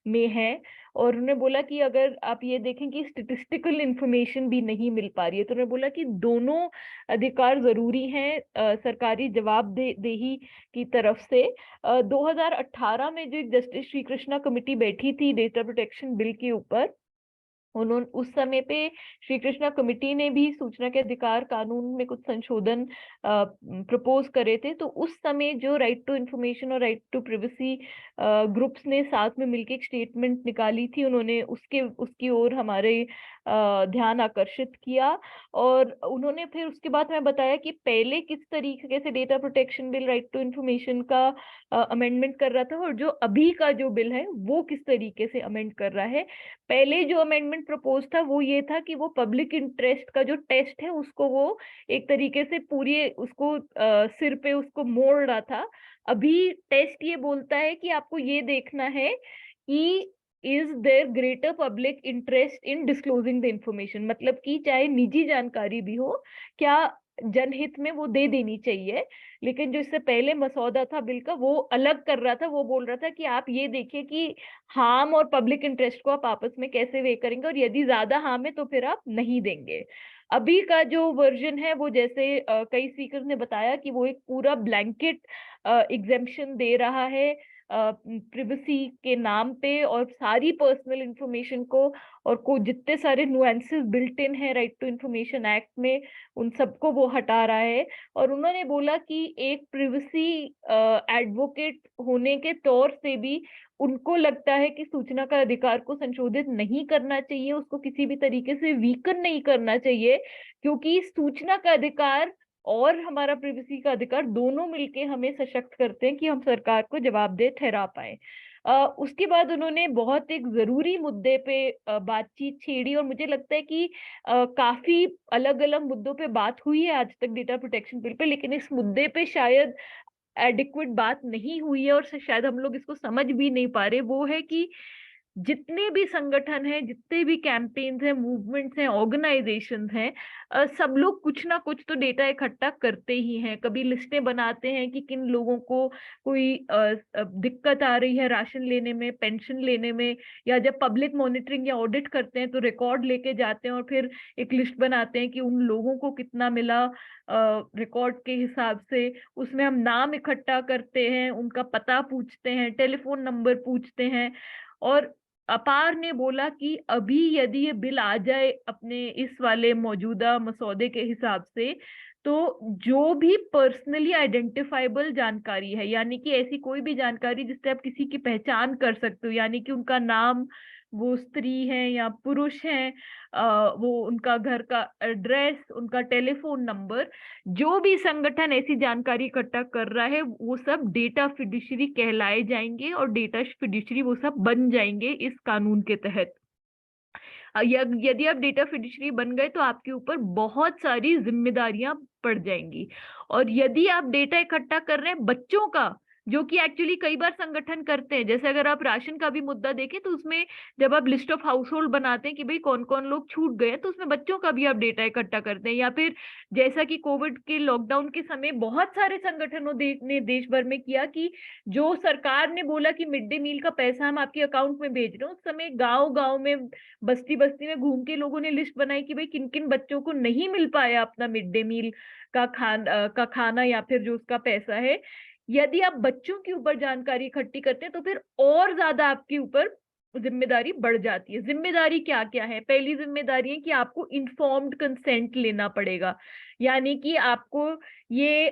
में है। और उन्होंने बोला कि अगर आप ये देखें कि स्टेटिस्टिकल इंफॉर्मेशन भी नहीं मिल पा रही है, तो उन्होंने बोला कि दोनों अधिकार जरूरी हैं सरकारी जवाबदेही की तरफ से। 2018 में जो एक जस्टिस श्री कृष्णा कमेटी बैठी थी डेटा प्रोटेक्शन बिल के ऊपर, उन्होंने उस समय पे श्री कृष्णा कमेटी ने भी सूचना के अधिकार कानून में कुछ संशोधन प्रपोज करे थे। तो उस समय जो राइट टू इंफॉर्मेशन और राइट टू प्रिवेसी ग्रुप्स ने साथ में मिलकर एक स्टेटमेंट निकाली थी, उन्होंने उसकी ओर हमारे ध्यान आकर्षित किया। और उन्होंने फिर उसके बाद मैं बताया कि पहले किस तरीके से data protection bill right to information का अमेंडमेंट कर रहा था, और जो अभी का जो बिल है वो किस तरीके से अमेंड कर रहा है। पहले जो अमेंडमेंट प्रपोज था वो ये था कि वो पब्लिक इंटरेस्ट का जो टेस्ट है उसको वो एक तरीके से पूरी उसको सिर पे उसको मोड़ रहा था। अभी टेस्ट ये बोलता है कि आपको ये देखना है कि is there greater public interest in disclosing the information, मतलब कि चाहे निजी जानकारी भी हो, क्या जनहित में वो दे देनी चाहिए। लेकिन जो इससे पहले मसौदा था बिल का वो अलग कर रहा था, वो बोल रहा था कि आप ये देखिए कि हार्म और पब्लिक इंटरेस्ट को आप आपस में कैसे वे करेंगे, और यदि ज्यादा हार्म है तो फिर आप नहीं देंगे। अभी का जो वर्जन है वो जैसे कई स्पीकर ने बताया कि वो एक पूरा ब्लैंकेट एग्जेम्पशन दे रहा है प्रिवेसी के नाम पे, और सारी पर्सनल इंफॉर्मेशन को और जितने सारे नुएंसेस बिल्ट इन है राइट टू इंफॉर्मेशन एक्ट में उन सबको वो हटा रहा है। और उन्होंने बोला कि एक प्रिवेसी एडवोकेट होने के तौर से भी उनको लगता है कि सूचना का अधिकार को संशोधित नहीं करना चाहिए, उसको किसी भी तरीके से वीकन नहीं करना चाहिए, क्योंकि सूचना का अधिकार और हमारा प्राइवेसी का अधिकार दोनों मिलके हमें सशक्त करते हैं कि हम सरकार को जवाबदेह ठहरा पाए। उसके बाद उन्होंने बहुत एक जरूरी मुद्दे पे बातचीत छेड़ी, और मुझे लगता है कि काफी अलग अलग मुद्दों पे बात हुई है आज तक डेटा प्रोटेक्शन बिल पे, लेकिन इस मुद्दे पे शायद एडिक्वेट बात नहीं हुई है और शायद हम लोग इसको समझ भी नहीं पा रहे। वो है कि जितने भी संगठन हैं, जितने भी कैंपेन्स हैं, मूवमेंट्स हैं, ऑर्गेनाइजेशंस हैं, सब लोग कुछ ना कुछ तो डेटा इकट्ठा करते ही हैं। कभी लिस्टें बनाते हैं कि किन लोगों को कोई दिक्कत आ रही है राशन लेने में, पेंशन लेने में, या जब पब्लिक मॉनिटरिंग या ऑडिट करते हैं तो रिकॉर्ड लेके जाते हैं और फिर एक लिस्ट बनाते हैं कि उन लोगों को कितना मिला रिकॉर्ड के हिसाब से। उसमें हम नाम इकट्ठा करते हैं, उनका पता पूछते हैं, टेलीफोन नंबर पूछते हैं। और अपार ने बोला कि अभी यदि ये बिल आ जाए अपने इस वाले मौजूदा मसौदे के हिसाब से, तो जो भी पर्सनली आइडेंटिफाइबल जानकारी है, यानी कि ऐसी कोई भी जानकारी जिससे आप किसी की पहचान कर सकते हो, यानी कि उनका नाम, वो स्त्री है या पुरुष है, वो उनका घर का एड्रेस, उनका टेलीफोन नंबर, जो भी संगठन ऐसी जानकारी इकट्ठा कर रहा है वो सब डेटा फिड्यूशरी कहलाए जाएंगे और डेटा फिड्यूशरी वो सब बन जाएंगे इस कानून के तहत। यदि आप डेटा फिड्यूशरी बन गए तो आपके ऊपर बहुत सारी जिम्मेदारियां पड़ जाएंगी। और यदि आप डेटा इकट्ठा कर रहे हैं बच्चों का, जो कि एक्चुअली कई बार संगठन करते हैं, जैसे अगर आप राशन का भी मुद्दा देखें तो उसमें जब आप लिस्ट ऑफ हाउस होल्ड बनाते हैं कि भाई कौन कौन लोग छूट गए, तो उसमें बच्चों का भी आप डेटा इकट्ठा करते हैं। या फिर जैसा कि कोविड के लॉकडाउन के समय बहुत सारे संगठनों ने देश भर में किया कि जो सरकार ने बोला कि मिड डे मील का पैसा हम आपके अकाउंट में भेज रहे हैं, उस समय गाँव गाँव में, बस्ती बस्ती में घूम के लोगों ने लिस्ट बनाई कि भाई किन किन बच्चों को नहीं मिल पाया अपना मिड डे मील का खाना या फिर जो उसका पैसा है। यदि आप बच्चों के ऊपर जानकारी इकट्ठी करते हैं तो फिर और ज्यादा आपके ऊपर जिम्मेदारी बढ़ जाती है। जिम्मेदारी क्या क्या है? पहली जिम्मेदारी है कि आपको इन्फॉर्म्ड कंसेंट लेना पड़ेगा, यानी कि आपको ये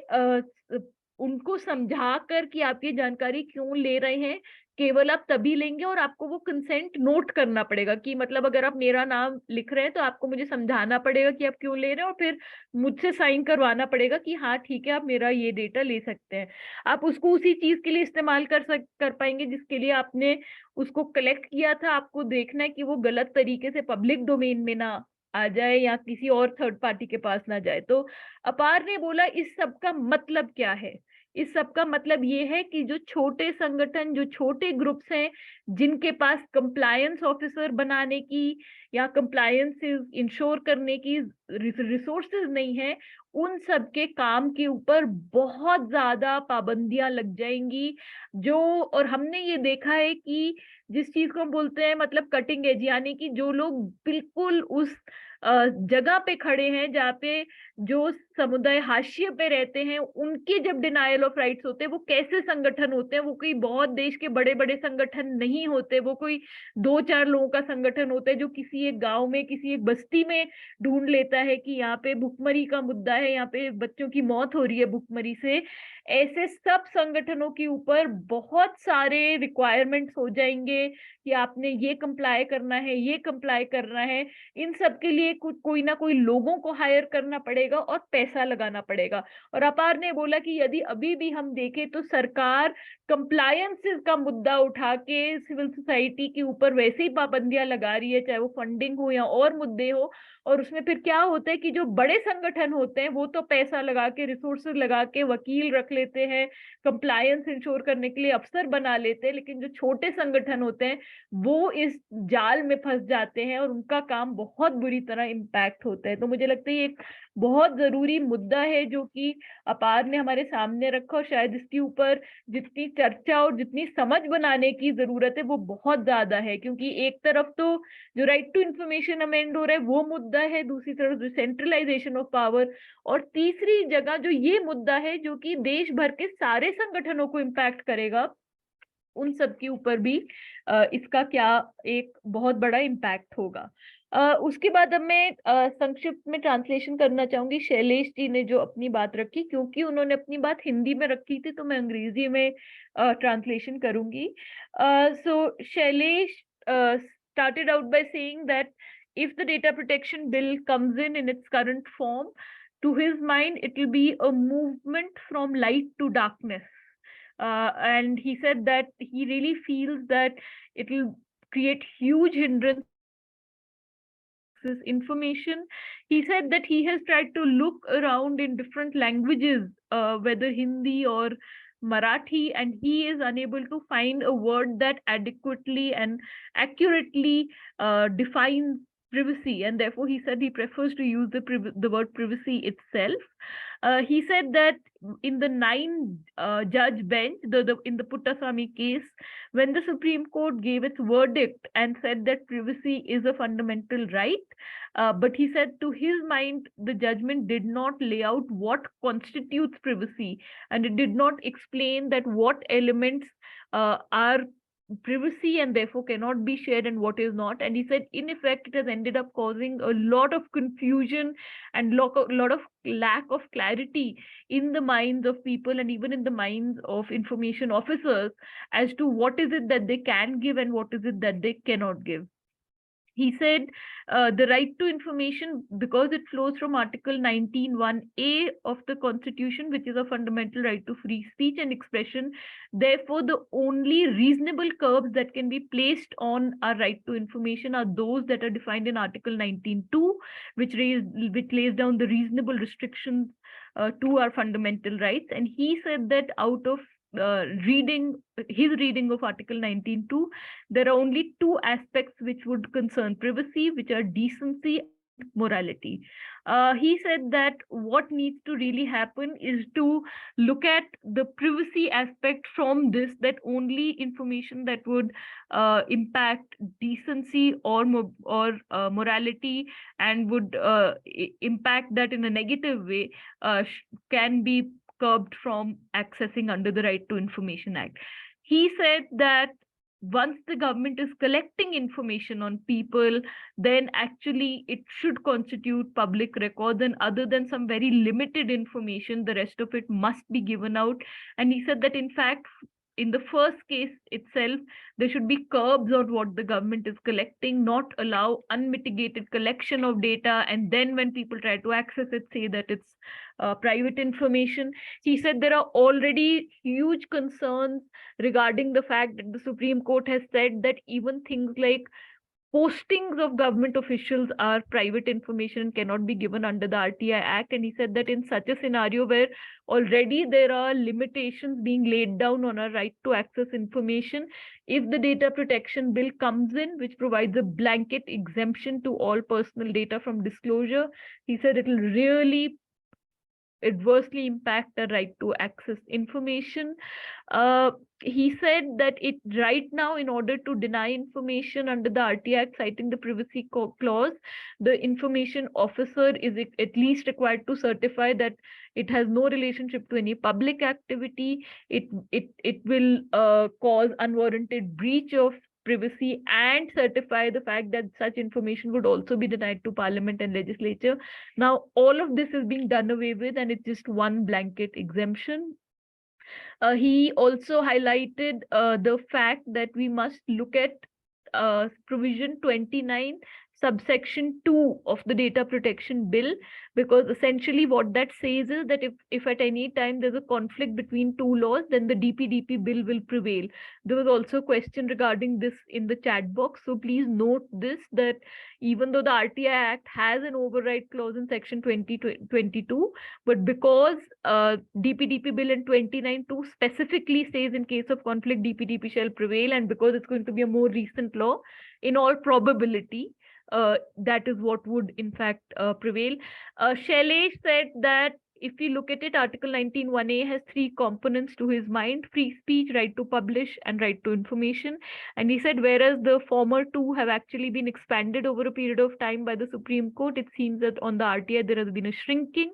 उनको समझा कर कि आप ये जानकारी क्यों ले रहे हैं, केवल आप तभी लेंगे, और आपको वो कंसेंट नोट करना पड़ेगा कि मतलब अगर आप मेरा नाम लिख रहे हैं तो आपको मुझे समझाना पड़ेगा कि आप क्यों ले रहे हैं, और फिर मुझसे साइन करवाना पड़ेगा कि हाँ ठीक है आप मेरा ये डेटा ले सकते हैं। आप उसको उसी चीज के लिए इस्तेमाल कर पाएंगे जिसके लिए आपने उसको कलेक्ट किया था। आपको देखना है कि वो गलत तरीके से पब्लिक डोमेन में ना आ जाए या किसी और थर्ड पार्टी के पास ना जाए। तो अपार ने बोला इस सब का मतलब क्या है? इस सब का मतलब ये है कि जो छोटे संगठन, जो छोटे ग्रुप्स हैं, जिनके पास कंप्लायंस ऑफिसर बनाने की या कंप्लायंस इंश्योर करने की रिसोर्सेज नहीं है, उन सब के काम के ऊपर बहुत ज्यादा पाबंदियां लग जाएंगी। जो, और हमने ये देखा है कि जिस चीज को हम बोलते हैं मतलब कटिंग एज, यानी कि जो लोग बिल्कुल उस जगह पे खड़े हैं जहाँ पे जो समुदाय हाशिए पे रहते हैं, उनके जब डिनायल ऑफ राइट्स होते हैं, वो कैसे संगठन होते हैं? वो कोई बहुत देश के बड़े बड़े संगठन नहीं होते, वो कोई 2-4 लोगों का संगठन होता है जो किसी एक गांव में, किसी एक बस्ती में ढूंढ लेता है कि यहाँ पे भुखमरी का मुद्दा है, यहाँ पे बच्चों की मौत हो रही है भुखमरी से। ऐसे सब संगठनों के ऊपर बहुत सारे रिक्वायरमेंट्स हो जाएंगे कि आपने ये कंप्लाई करना है, ये कंप्लाई करना है। इन सब के लिए कोई ना कोई लोगों को हायर करना पड़ेगा और पैसा लगाना पड़ेगा। और अपार ने बोला कि यदि अभी भी हम देखें तो सरकार कंप्लायंस का मुद्दा उठा के सिविल सोसाइटी के ऊपर वैसे ही पाबंदियां लगा रही है, चाहे वो फंडिंग हो या और मुद्दे हो। और उसमें फिर क्या होता है कि जो बड़े संगठन होते हैं वो तो पैसा लगा के, रिसोर्सेज लगा के वकील रख लेते हैं, कंप्लायंस इंश्योर करने के लिए अफसर बना लेते हैं, लेकिन जो छोटे संगठन होते हैं वो इस जाल में फंस जाते हैं और उनका काम बहुत बुरी तरह इम्पैक्ट होता है। तो मुझे लगता है ये एक बहुत जरूरी मुद्दा है जो कि अपार ने हमारे सामने रखा, और शायद इसके ऊपर जितनी चर्चा और जितनी समझ बनाने की जरूरत है वो बहुत ज्यादा है। क्योंकि एक तरफ तो जो राइट टू इंफॉर्मेशन अमेंड हो रहा है वो मुद्दा है, दूसरी तरफ जो सेंट्रलाइजेशन ऑफ पावर, और तीसरी जगह जो ये मुद्दा है जो कि देश भर के सारे संगठनों को इम्पैक्ट करेगा, उन सब के ऊपर भी इसका क्या एक बहुत बड़ा इम्पैक्ट होगा। उसके बाद अब मैं संक्षिप्त में ट्रांसलेशन करना चाहूंगी। शैलेश जी ने जो अपनी बात रखी, क्योंकि उन्होंने अपनी बात हिंदी में रखी थी तो मैं अंग्रेजी में ट्रांसलेशन करूंगी। सो Shailesh started out by saying that if the data protection bill comes in its current form, to his mind, it will be a movement from light to darkness. And he said that he really feels that it will create huge hindrance information. He said that he has tried to look around in different languages, whether Hindi or Marathi, and he is unable to find a word that adequately and accurately defines privacy, and therefore he said he prefers to use the word privacy itself. He said that in the 9-judge bench, in the Puttaswamy case, when the Supreme Court gave its verdict and said that privacy is a fundamental right, but he said to his mind, the judgment did not lay out what constitutes privacy, and it did not explain that what elements are privacy and therefore cannot be shared and what is not. And he said, in effect, it has ended up causing a lot of confusion and lot of lack of clarity in the minds of people and even in the minds of information officers as to what is it that they can give and what is it that they cannot give. He said the right to information, because it flows from Article 19(1)(a) of the Constitution, which is a fundamental right to free speech and expression. Therefore, the only reasonable curbs that can be placed on our right to information are those that are defined in Article 19(2), which lays down the reasonable restrictions to our fundamental rights. And he said that out of his reading of Article 19(2), there are only two aspects which would concern privacy, which are decency and morality. He said that what needs to really happen is to look at the privacy aspect from this, that only information that would impact decency or morality and would impact that in a negative way can be curbed from accessing under the Right to Information Act. He said that once the government is collecting information on people, then actually it should constitute public records, and other than some very limited information, the rest of it must be given out. And he said that in fact, in the first case itself, there should be curbs on what the government is collecting, not allow unmitigated collection of data, and then when people try to access it, say that it's private information. He said there are already huge concerns regarding the fact that the Supreme Court has said that even things like postings of government officials are private information and cannot be given under the RTI Act. And he said that in such a scenario where already there are limitations being laid down on our right to access information, if the data protection bill comes in, which provides a blanket exemption to all personal data from disclosure, he said it will really adversely impact the right to access information. He said that it right now, in order to deny information under the RTI Act, citing the privacy clause, the information officer is at least required to certify that it has no relationship to any public activity. It will cause unwarranted breach of privacy, and certify the fact that such information would also be denied to Parliament and legislature. Now, all of this is being done away with, and it's just one blanket exemption. He also highlighted the fact that we must look at provision 29 subsection 2 of the data protection bill, because essentially what that says is that if at any time there's a conflict between two laws, then the DPDP bill will prevail. There was also a question regarding this in the chat box, so please note this, that even though the RTI Act has an override clause in section 2022, but because DPDP bill in 29(2) specifically says in case of conflict DPDP shall prevail, and because it's going to be a more recent law, in all probability that is what would in fact prevail. Shailesh said that if we look at it, Article 19(1)(a) has three components to his mind: free speech, right to publish, and right to information. And he said whereas the former two have actually been expanded over a period of time by the Supreme Court, it seems that on the RTI there has been a shrinking.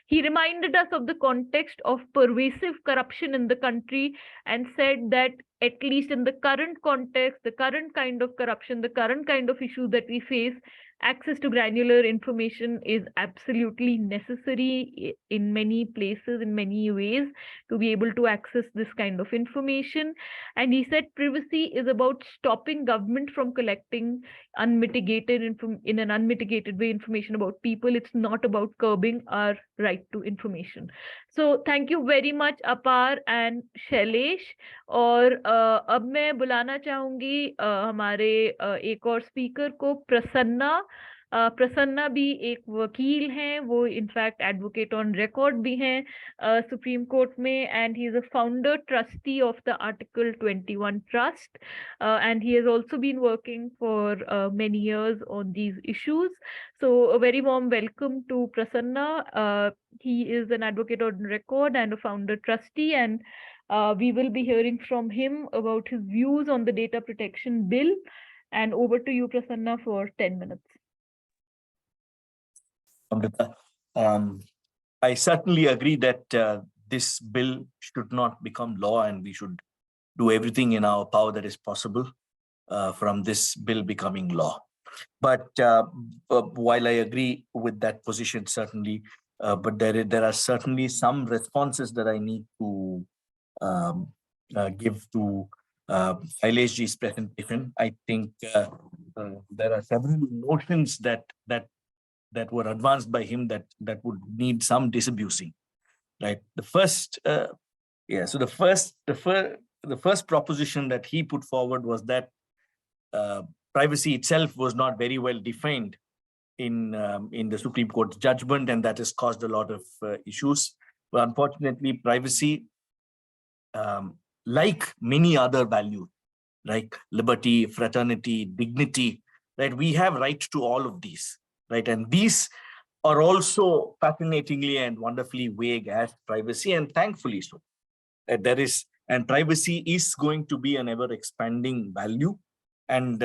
He reminded us of the context of pervasive corruption in the country and said that at least in the current context, the current kind of corruption, the current kind of issue that we face, access to granular information is absolutely necessary in many places, in many ways, to be able to access this kind of information. And he said privacy is about stopping government from collecting in an unmitigated way information about people. It's not about curbing our right to information. So thank you very much, Apar and Shailesh. और अब मैं बुलाना चाहूंगी हमारे एक और speaker को, प्रसन्ना। प्रसन्ना भी एक वकील हैं, वो इनफैक्ट एडवोकेट ऑन रिकॉर्ड भी हैं सुप्रीम कोर्ट में, and he is a founder trustee of the article 21 trust, and he has also been working for many years on these issues. So a very warm welcome to Prasanna. He is an advocate on record and a founder trustee, and we will be hearing from him about his views on the data protection bill. And over to you, Prasanna, for 10 minutes. Amrita, I certainly agree that this bill should not become law, and we should do everything in our power that is possible from this bill becoming law. But while I agree with that position, certainly, but there are certainly some responses that I need to give to Shailesh's presentation. I think there are several notions that were advanced by him that would need some disabusing, right? The first, so the first proposition that he put forward was that privacy itself was not very well defined in the Supreme Court's judgment, and that has caused a lot of issues. But unfortunately, privacy, like many other values, like liberty, fraternity, dignity, right? We have right to all of these, right? And these are also fascinatingly and wonderfully vague as privacy, and thankfully so. And privacy is going to be an ever expanding value, and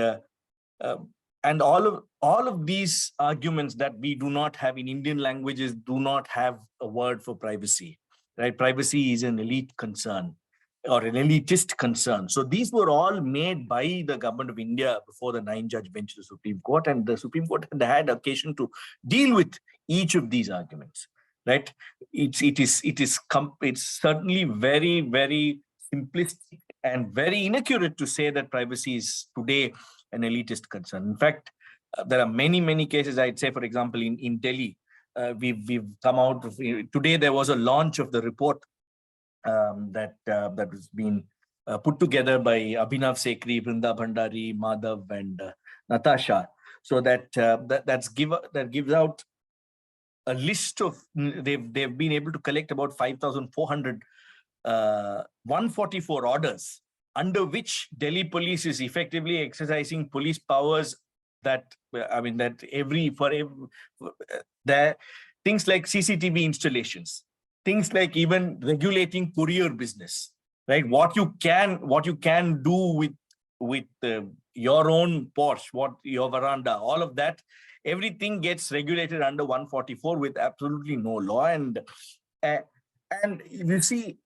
all of these arguments that we do not have in Indian languages do not have a word for privacy, right? Privacy is an elite concern or an elitist concern. So these were all made by the government of India before the 9-judge bench of the Supreme Court, and the Supreme Court had occasion to deal with each of these arguments, right? It's certainly very, very simplistic and very inaccurate to say that privacy is today an elitist concern. In fact, there are many cases. I'd say, for example, in Delhi, we've come out of, today there was a launch of the report that was being put together by Abhinav Sekri, Vrinda Bhandari, Madhav, and Natasha. So that gives out a list of, they've been able to collect about 5,400 144 orders under which Delhi police is effectively exercising police powers that things like CCTV installations, things like even regulating courier business, right? What you can do with your own Porsche, your veranda, all of that, everything gets regulated under 144 with absolutely no law. And you see,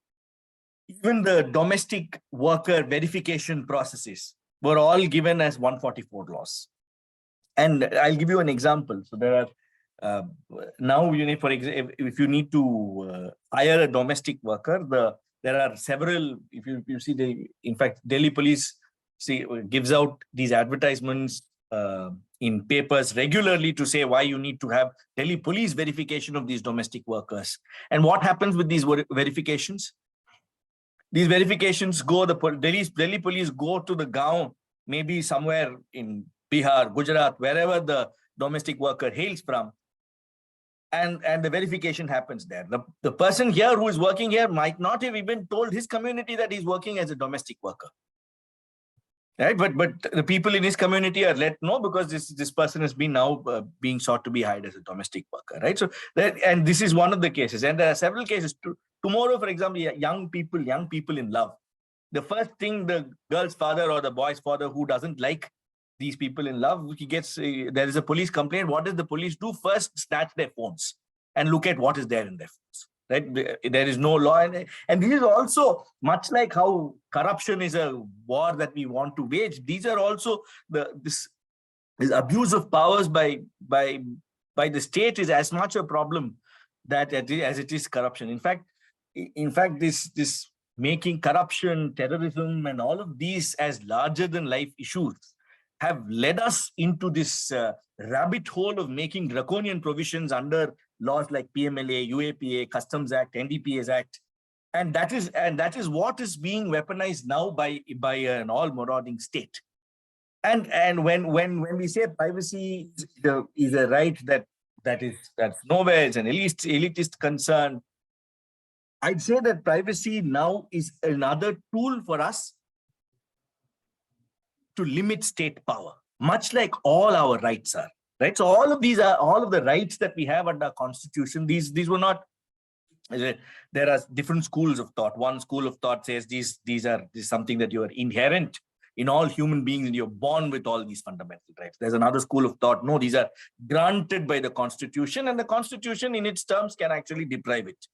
even the domestic worker verification processes were all given as 144 laws. And I'll give you an example. So there are now, for example, if you need to hire a domestic worker, there are several. If you see, in fact, Delhi police gives out these advertisements in papers regularly to say why you need to have Delhi police verification of these domestic workers. And what happens with these verifications? These verifications go, Delhi police go to the gaon, maybe somewhere in Bihar, Gujarat, wherever the domestic worker hails from, and the verification happens there. The person here who is working here might not have even told his community that he's working as a domestic worker, right? But the people in his community are let know because this person has been now being sought to be hired as a domestic worker, right? So and this is one of the cases, and there are several cases too. Tomorrow, for example, young people in love. The first thing the girl's father or the boy's father who doesn't like these people in love, he gets, there is a police complaint. What does the police do? First, snatch their phones and look at what is there in their phones, right? There is no law. And this is also much like how corruption is a war that we want to wage. These are also this This abuse of powers by the state is as much a problem as it is corruption. In fact, this making corruption, terrorism, and all of these as larger than life issues have led us into this rabbit hole of making draconian provisions under laws like PMLA, UAPA, Customs Act, NDPS Act. And that is what is being weaponized now by an all-marauding state. And when we say privacy is a right that's nowhere, it's an elitist concern, I'd say that privacy now is another tool for us to limit state power, much like all our rights are. Right. So all of the rights that we have under our constitution. These were not. There are different schools of thought. One school of thought says this is something that you are inherent in all human beings and you're born with all these fundamental rights. There's another school of thought. No, these are granted by the constitution, and the constitution in its terms can actually deprive it.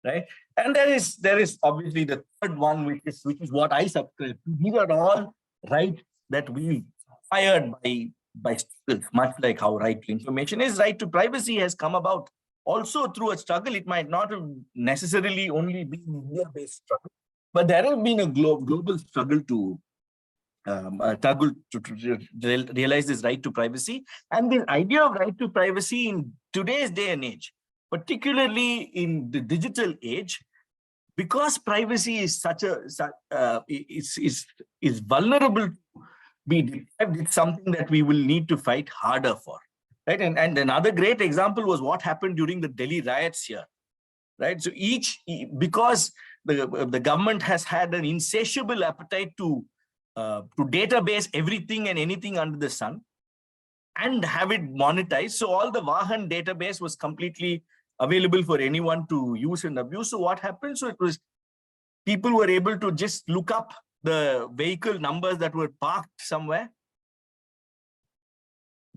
Right. And there is obviously the third one, which is what I subscribe to. These are all rights that we acquired by struggles, much like how right to information is. Right to privacy has come about also through a struggle. It might not have necessarily only been an India-based struggle, but there has been a global struggle to realize this right to privacy. And the idea of right to privacy in today's day and age, particularly in the digital age, because privacy is is vulnerable to be deprived, it's something that we will need to fight harder for. Right. And another great example was what happened during the Delhi riots here. Right. So because the government has had an insatiable appetite to database everything and anything under the sun and have it monetized. So all the Vahan database was completely available for anyone to use and abuse. So what happened? So people were able to just look up the vehicle numbers that were parked somewhere,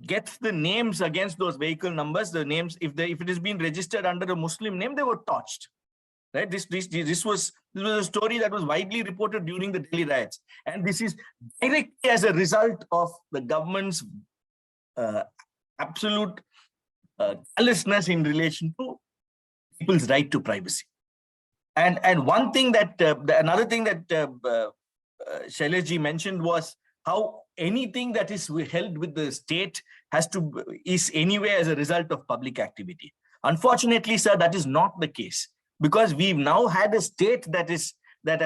get the names against those vehicle numbers, the names, if it has been registered under a Muslim name, they were torched. Right? This was a story that was widely reported during the Delhi riots. And this is directly as a result of the government's absolute callousness in relation to people's right to privacy. And another thing that Shailesh ji mentioned was how anything that is held with the state is anyway as a result of public activity. Unfortunately, sir, that is not the case, because we've now had a state that, as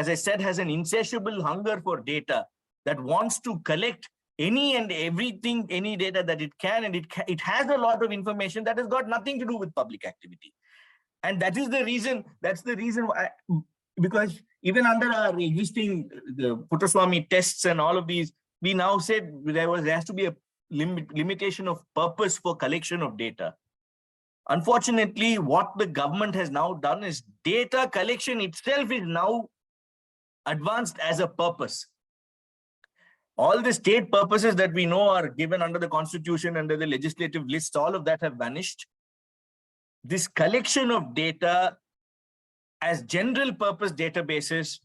I said, has an insatiable hunger for data, that wants to collect any and everything, any data that it can, and it has a lot of information that has got nothing to do with public activity. And that's the reason why, because even under our existing the Puttaswamy tests and all of these, we now said there has to be a limitation of purpose for collection of data. Unfortunately, what the government has now done is data collection itself is now advanced as a purpose. All the state purposes that we know are given under the constitution, under the legislative lists, all of that have vanished. This collection of data as general purpose databases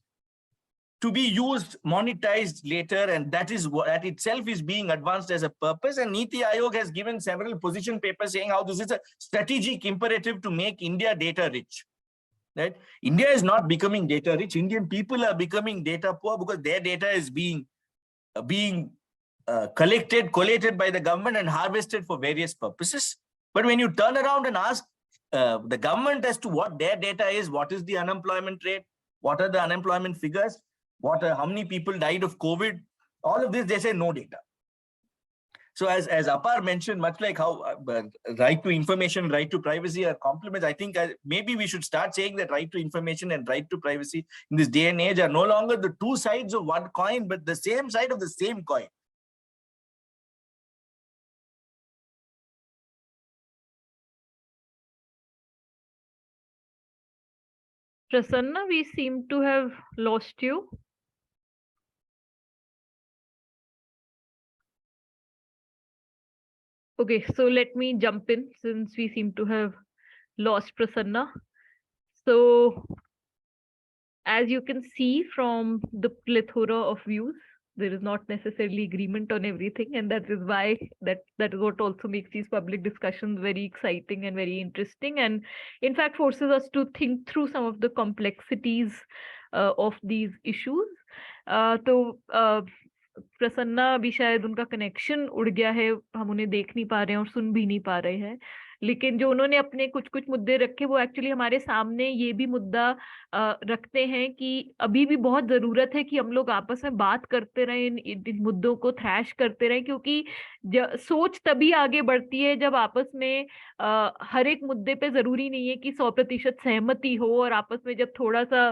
to be used, monetized later, and that itself is being advanced as a purpose. And Niti Aayog has given several position papers saying how this is a strategic imperative to make India data rich. Right? India is not becoming data rich. Indian people are becoming data poor because their data is being collated by the government and harvested for various purposes. But when you turn around and ask the government as to what their data is, what is the unemployment rate, what are the unemployment figures, how many people died of COVID, all of this, they say no data. So as Apar mentioned, much like how right to information, right to privacy are complements, I think maybe we should start saying that right to information and right to privacy in this day and age are no longer the two sides of one coin, but the same side of the same coin. Prasanna, we seem to have lost you. Okay, so let me jump in since we seem to have lost Prasanna. So as you can see from the plethora of views, there is not necessarily agreement on everything, and that is why that is what also makes these public discussions very exciting and very interesting, and in fact forces us to think through some of the complexities of these issues. तो प्रसन्ना अभी शायद उनका connection उड़ गया है, हम उन्हें देख नहीं पा रहे हैं और सुन भी नहीं पा रहे हैं, लेकिन जो उन्होंने अपने कुछ कुछ मुद्दे रखे वो एक्चुअली हमारे सामने ये भी मुद्दा रखते हैं कि अभी भी बहुत जरूरत है कि हम लोग आपस में बात करते रहें, इन मुद्दों को थ्रैश करते रहें, क्योंकि सोच तभी आगे बढ़ती है जब आपस में हर एक मुद्दे पे जरूरी नहीं है कि 100% सहमति हो, और आपस में जब थोड़ा सा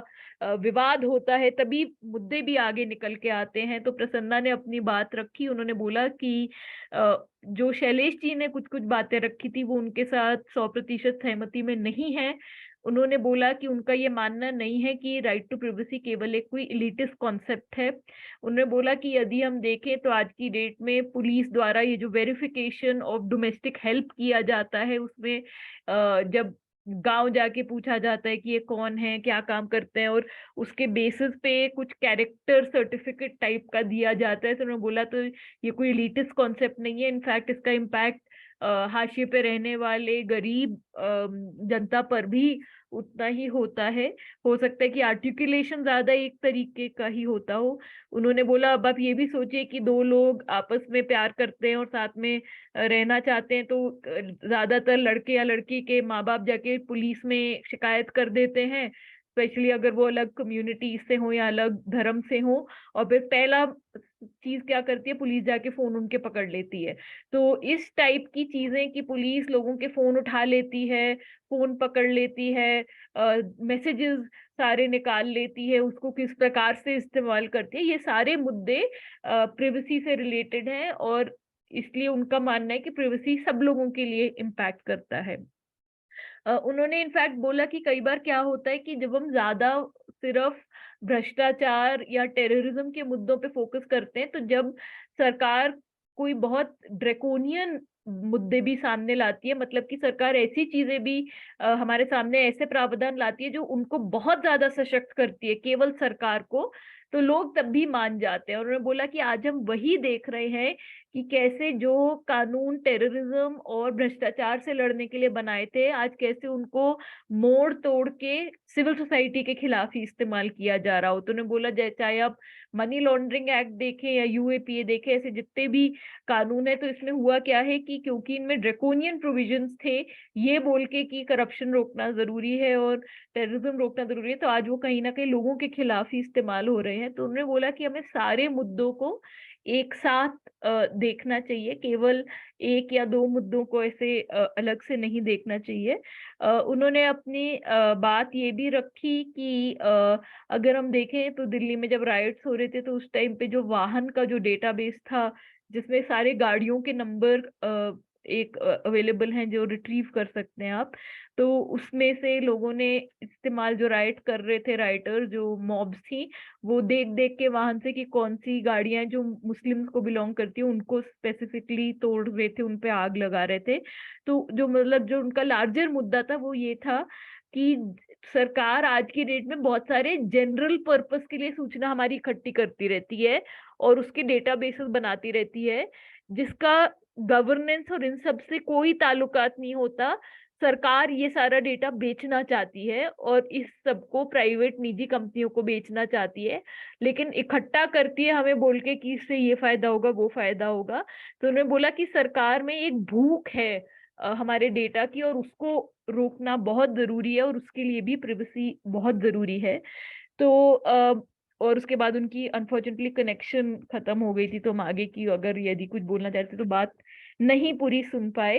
विवाद होता है तभी मुद्दे भी आगे निकल के आते हैं। तो प्रसन्ना ने अपनी बात रखी, उन्होंने बोला कि जो शैलेश जी ने कुछ कुछ बातें रखी थी वो उनके साथ 100% सहमति में नहीं है। उन्होंने बोला कि उनका ये मानना नहीं है कि राइट टू प्राइवेसी केवल एक कोई एलिटिस्ट कॉन्सेप्ट है। उन्होंने बोला कि यदि हम देखें तो आज की डेट में पुलिस द्वारा ये जो वेरिफिकेशन ऑफ डोमेस्टिक हेल्प किया जाता है, उसमें जब गांव जाके पूछा जाता है कि ये कौन है, क्या काम करते हैं, और उसके बेसिस पे कुछ कैरेक्टर सर्टिफिकेट टाइप का दिया जाता है। तो उन्होंने बोला तो ये कोई एलिटिस्ट कॉन्सेप्ट नहीं है, इनफैक्ट इसका इम्पैक्ट हाशिए पे रहने वाले गरीब जनता पर भी उतना ही होता है। हो सकता है कि आर्टिकुलेशन ज्यादा एक तरीके का ही होता हो। उन्होंने बोला अब आप ये भी सोचिए कि दो लोग आपस में प्यार करते हैं और साथ में रहना चाहते हैं, तो ज्यादातर लड़के या लड़की के माँ बाप जाके पुलिस में शिकायत कर देते हैं, स्पेशली अगर वो अलग कम्युनिटी से हो या अलग धर्म से हो, और फिर पहला चीज क्या करती है, पुलिस जाके फोन उनके पकड़ लेती है। तो इस टाइप की चीजें कि पुलिस लोगों के फोन उठा लेती है, फोन पकड़ लेती है, मैसेजेस सारे निकाल लेती है, उसको किस प्रकार से इस्तेमाल करती है, ये सारे मुद्दे प्राइवेसी से रिलेटेड हैं, और इसलिए उनका मानना है कि प्राइवेसी सब लोगों के लिए इम्पैक्ट करता है। उन्होंने इनफैक्ट बोला कि कई बार क्या होता है कि जब हम ज्यादा सिर्फ भ्रष्टाचार या टेररिज्म के मुद्दों पे फोकस करते हैं, तो जब सरकार कोई बहुत ड्रैकोनियन मुद्दे भी सामने लाती है, मतलब कि सरकार ऐसी चीजें भी हमारे सामने ऐसे प्रावधान लाती है जो उनको बहुत ज्यादा सशक्त करती है केवल सरकार को, तो लोग तब भी मान जाते हैं। और उन्होंने बोला कि आज हम वही देख रहे हैं कि कैसे जो कानून टेररिज्म और भ्रष्टाचार से लड़ने के लिए बनाए थे, आज कैसे उनको मोड़ तोड़ के सिविल सोसाइटी के खिलाफ ही इस्तेमाल किया जा रहा हो। तो उन्होंने बोला चाहे आप मनी लॉन्ड्रिंग एक्ट देखें या यूएपीए देखें, ऐसे जितने भी कानून है, तो इसमें हुआ क्या है कि क्योंकि इनमें ड्रैकोनियन प्रोविजंस थे ये बोल के कि करप्शन रोकना जरूरी है और टेररिज्म रोकना जरूरी है, तो आज वो कहीं ना कहीं लोगों के खिलाफ ही इस्तेमाल हो रहे हैं। तो उन्होंने बोला कि हमें सारे मुद्दों को एक साथ देखना चाहिए, केवल एक या दो मुद्दों को ऐसे अलग से नहीं देखना चाहिए। उन्होंने अपनी बात ये भी रखी कि अगर हम देखें तो दिल्ली में जब राइट्स हो रहे थे तो उस टाइम पे जो वाहन का जो डेटाबेस था, जिसमें सारे गाड़ियों के नंबर एक अवेलेबल हैं जो रिट्रीव कर सकते हैं आप, तो उसमें से लोगों ने इस्तेमाल जो राइट कर रहे थे, राइटर जो मॉब्स थी, वो देख देख के वाहन से कि कौन सी गाड़ियां जो मुस्लिम्स को बिलोंग करती है उनको स्पेसिफिकली तोड़ रहे थे, उन पे आग लगा रहे थे। तो जो मतलब जो उनका लार्जर मुद्दा था वो ये था कि सरकार आज की डेट में बहुत सारे जनरल पर्पस के लिए सूचना हमारी इकट्ठी करती रहती है और उसके डेटाबेसेस बनाती रहती है, जिसका गवर्नेंस और इन सब से कोई ताल्लुकात नहीं होता। सरकार ये सारा डेटा बेचना चाहती है और इस सबको प्राइवेट निजी कंपनियों को बेचना चाहती है, लेकिन इकट्ठा करती है हमें बोल के कि इससे ये फायदा होगा वो फायदा होगा। तो उन्होंने बोला कि सरकार में एक भूख है हमारे डेटा की और उसको रोकना बहुत जरूरी है और उसके लिए भी प्राइवेसी बहुत जरूरी है। तो और उसके बाद उनकी अनफॉर्चुनेटली कनेक्शन खत्म हो गई थी, तो हम आगे की अगर यदि कुछ बोलना चाहते तो बात नहीं पूरी सुन पाए।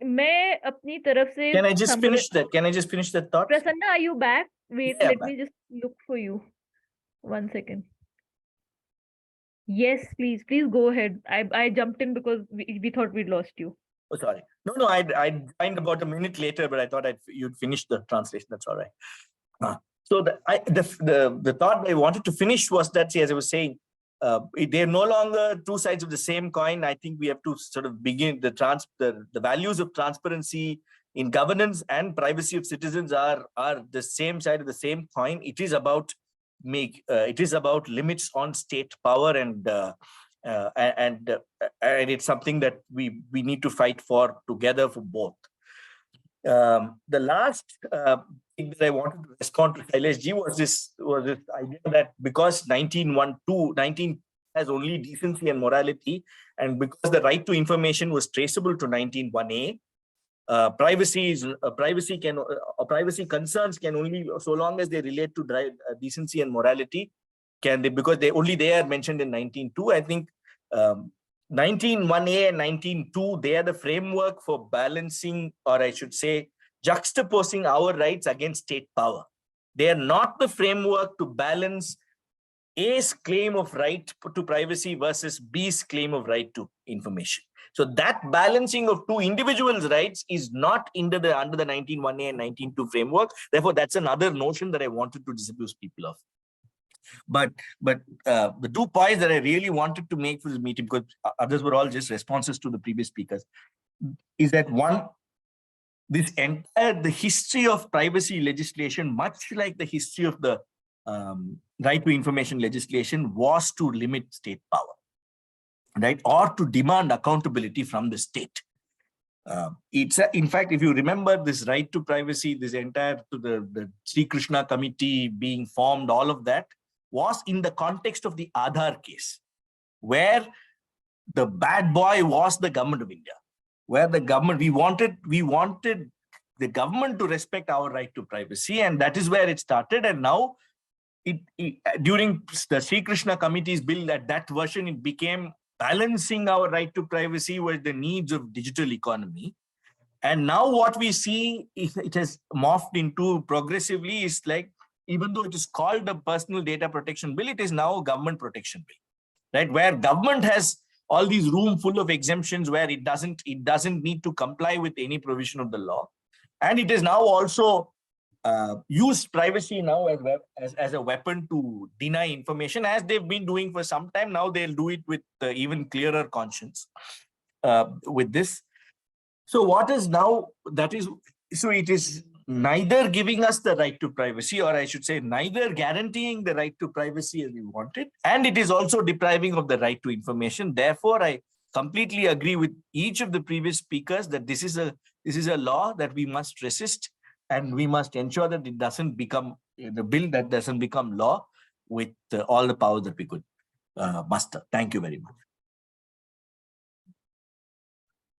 मैं अपनी तरफ से Can I just finish that? Can I just finish that thought? Prasanna, are you back? Wait, Yeah, let back. me just look for you. 1 second. Yes, please go ahead. I jumped in because we thought we'd lost you. Oh, sorry. No, I joined about a minute later, but I thought you'd finish the translation. That's all right. So the thought I wanted to finish was that, see, as I was saying, they're no longer two sides of the same coin. I think we have to sort of begin the values of transparency in governance and privacy of citizens are the same side of the same coin. It is about it is about limits on state power, and it's something that we need to fight for together for both. The last thing that I wanted to respond to Shailesh ji was this idea that because 19 has only decency and morality, and because the right to information was traceable to 19(1)(a), privacy concerns can only, so long as they relate to decency and morality, because they are mentioned in 19(2). I think 19(1)(a) and 19(2), they are the framework for balancing, or I should say, juxtaposing our rights against state power. They are not the framework to balance A's claim of right to privacy versus B's claim of right to information. So that balancing of two individuals' rights is not under the 19(1)(a) and 19(2) framework. Therefore, that's another notion that I wanted to disabuse people of. But the 2 points that I really wanted to make for this meeting, because others were all just responses to the previous speakers, is that one, the history of privacy legislation, much like the history of the right to information legislation, was to limit state power, right, or to demand accountability from the state. In fact, if you remember, this right to privacy, this entire the Sri Krishna committee being formed, all of that was in the context of the Aadhaar case, where the bad boy was the government of India, where the government, we wanted the government to respect our right to privacy, and that is where it started. And now, during the Sri Krishna committee's bill, that version, it became balancing our right to privacy with the needs of digital economy. And now what we see is it has morphed into progressively is like, even though it is called a personal data protection bill, it is now a government protection bill, right? Where government has all these room full of exemptions where it doesn't need to comply with any provision of the law. And it is now also used privacy now as a weapon to deny information, as they've been doing for some time. Now they'll do it with even clearer conscience with this. So what is now, so it is neither giving us the right to privacy, or I should say neither guaranteeing the right to privacy as we wanted, and it is also depriving of the right to information. Therefore, I completely agree with each of the previous speakers that this is a law that we must resist, and we must ensure that it doesn't become, the bill that doesn't become law with all the power that we could muster. Thank you very much.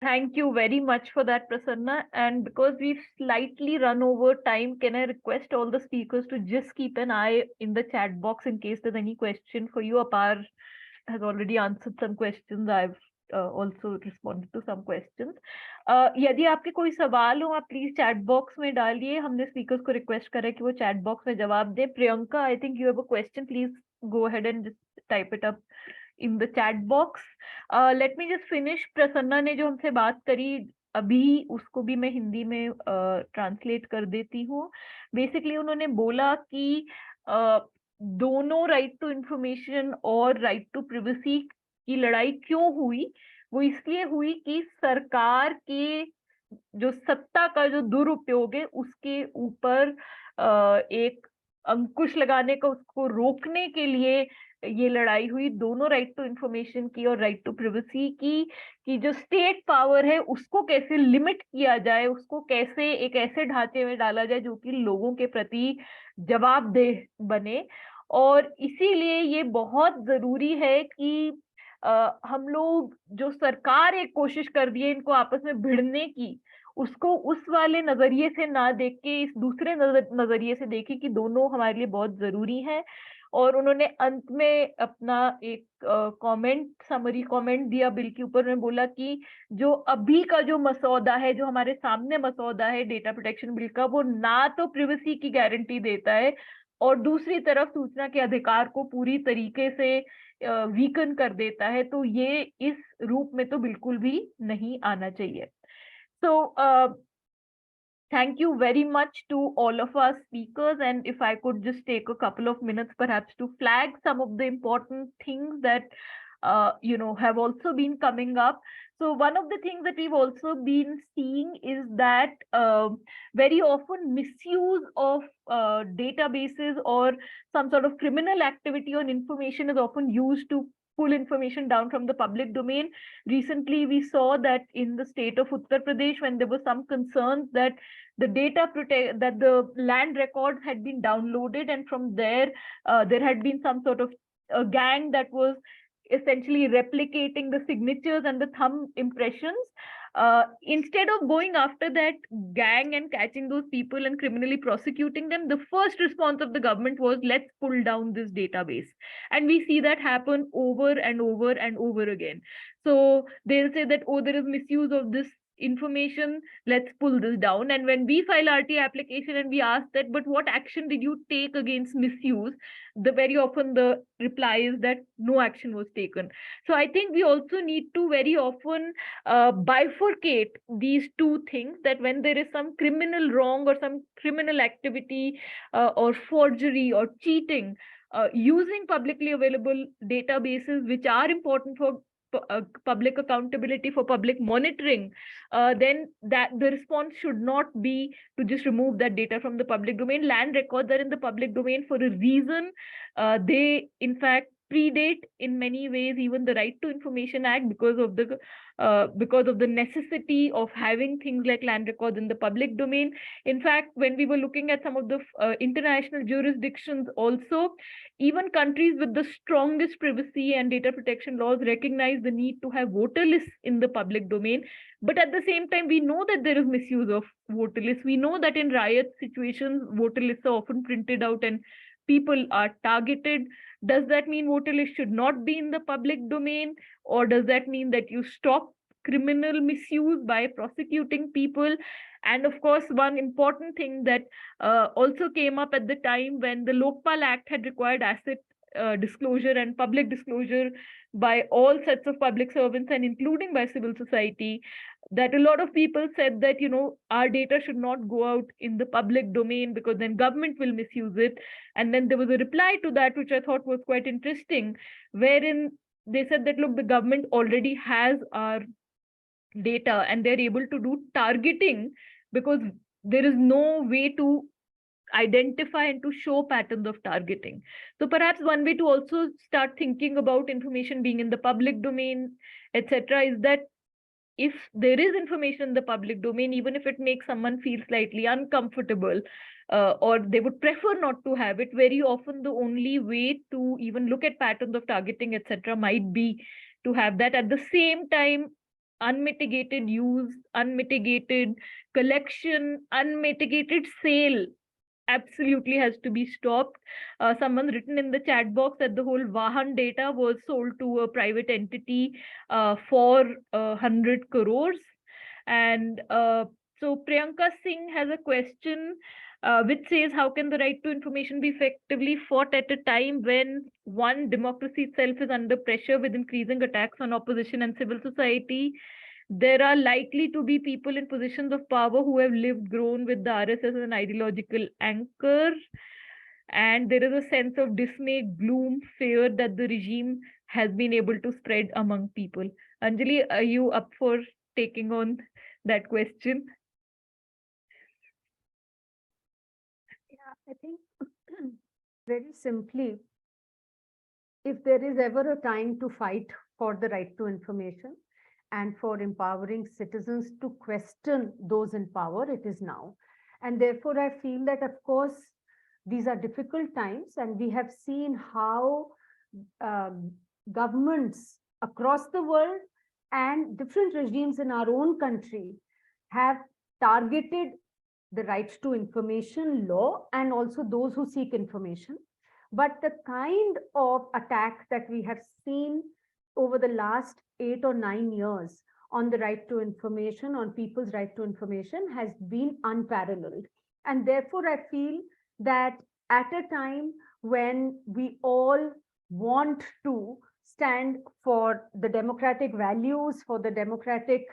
Thank you very much for that, Prasanna. And because we've slightly run over time, can I request all the speakers to just keep an eye in the chat box in case there's any question for you? Apar has already answered some questions. I've also responded to some questions. यदि आपके कोई सवाल हो, आप please chat box में डालिए. हमने speakers को रिक्वेस्ट करा कि वो चैट बॉक्स में जवाब दें. Priyanka, I think you have a question. Please go ahead and just type it up in the chat box. Let me just finish. Prasanna ने जो हमसे बात करी अभी, उसको भी मैं हिंदी में ट्रांसलेट कर देती हूँ. बेसिकली उन्होंने बोला कि दोनों राइट टू इंफॉर्मेशन और राइट टू प्रिवेसी की लड़ाई क्यों हुई. वो इसलिए हुई कि सरकार के जो सत्ता का जो दुरुपयोग है उसके ऊपर एक अंकुश लगाने का, उसको रोकने के लिए ये लड़ाई हुई. दोनों राइट टू इंफॉर्मेशन की और राइट टू प्रिवेसी की, कि जो स्टेट पावर है उसको कैसे लिमिट किया जाए, उसको कैसे एक ऐसे ढांचे में डाला जाए जो कि लोगों के प्रति जवाबदेह बने. और इसीलिए ये बहुत जरूरी है कि हम लोग, जो सरकार एक कोशिश कर रही है इनको आपस में भिड़ने की, उसको उस वाले नजरिए से ना देख के इस दूसरे नजरिए से देखें कि दोनों हमारे लिए बहुत जरूरी है. और उन्होंने अंत में अपना एक समरी कमेंट दिया बिल के ऊपर में, बोला कि जो अभी का जो मसौदा है, जो हमारे सामने मसौदा है डेटा प्रोटेक्शन बिल का, वो ना तो प्रिवेसी की गारंटी देता है और दूसरी तरफ सूचना के अधिकार को पूरी तरीके से वीकन कर देता है. तो ये इस रूप में तो बिल्कुल भी नहीं आना चाहिए. So thank you very much to all of our speakers, and if I could just take a couple of minutes perhaps to flag some of the important things that have also been coming up. So one of the things that we've also been seeing is that very often misuse of databases or some sort of criminal activity on information is often used to pull information down from the public domain. Recently, we saw that in the state of Uttar Pradesh, when there were some concerns that the that the land records had been downloaded, and from there, there had been some sort of a gang that was essentially replicating the signatures and the thumb impressions. Instead of going after that gang and catching those people and criminally prosecuting them, the first response of the government was, let's pull down this database. And we see that happen over and over and over again. So they'll say that, oh, there is misuse of this information, let's pull this down. And when we file RT application and we ask that, but what action did you take against misuse? Very often the reply is that no action was taken. So I think we also need to very often bifurcate these two things, that when there is some criminal wrong or some criminal activity or forgery or cheating, using publicly available databases, which are important for public accountability, for public monitoring, then that the response should not be to just remove that data from the public domain. Land records are in the public domain for a reason. They in fact predate in many ways even the Right to Information Act, because of the necessity of having things like land records in the public domain. In fact, when we were looking at some of the international jurisdictions also, even countries with the strongest privacy and data protection laws recognize the need to have voter lists in the public domain. But at the same time, we know that there is misuse of voter lists. We know that in riot situations, voter lists are often printed out and people are targeted. Does that mean voter lists should not be in the public domain? Or does that mean that you stop criminal misuse by prosecuting people? And of course, one important thing that also came up at the time when the Lokpal Act had required asset disclosure and public disclosure by all sets of public servants and including by civil society, that a lot of people said that, our data should not go out in the public domain because then government will misuse it. And then there was a reply to that, which I thought was quite interesting, wherein they said that, look, the government already has our data and they're able to do targeting because there is no way to identify and to show patterns of targeting. So perhaps one way to also start thinking about information being in the public domain, etc., is that if there is information in the public domain, even if it makes someone feel slightly uncomfortable, or they would prefer not to have it, very often the only way to even look at patterns of targeting, etc., might be to have that. At the same time, unmitigated use, unmitigated collection, unmitigated sale absolutely has to be stopped. Someone's written in the chat box that the whole Vahan data was sold to a private entity for 100 crores. And so Priyanka Singh has a question which says, how can the right to information be effectively fought at a time when, one, democracy itself is under pressure with increasing attacks on opposition and civil society? There are likely to be people in positions of power who have lived, grown with the RSS as an ideological anchor. And there is a sense of dismay, gloom, fear that the regime has been able to spread among people. Anjali, are you up for taking on that question? Yeah, I think very simply, if there is ever a time to fight for the right to information and for empowering citizens to question those in power, it is now. And therefore, I feel that, of course, these are difficult times, and we have seen how governments across the world and different regimes in our own country have targeted the right to information law and also those who seek information. But the kind of attack that we have seen over the last 8 or 9 years on the right to information, on people's right to information, has been unparalleled. And therefore, I feel that at a time when we all want to stand for the democratic values, for the democratic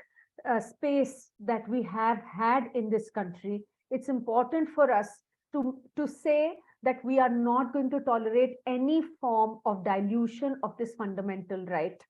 space that we have had in this country, it's important for us to say that we are not going to tolerate any form of dilution of this fundamental right.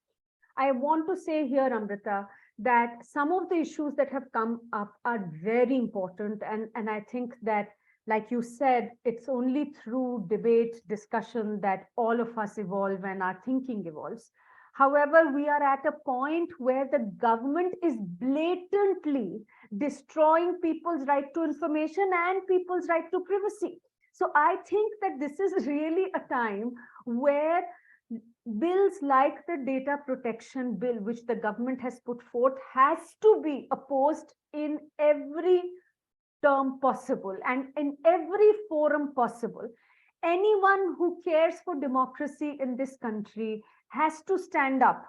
I want to say here, Amrita, that some of the issues that have come up are very important. And I think that, like you said, it's only through debate, discussion that all of us evolve and our thinking evolves. However, we are at a point where the government is blatantly destroying people's right to information and people's right to privacy. So I think that this is really a time where bills like the data protection bill, which the government has put forth, has to be opposed in every term possible and in every forum possible. Anyone who cares for democracy in this country has to stand up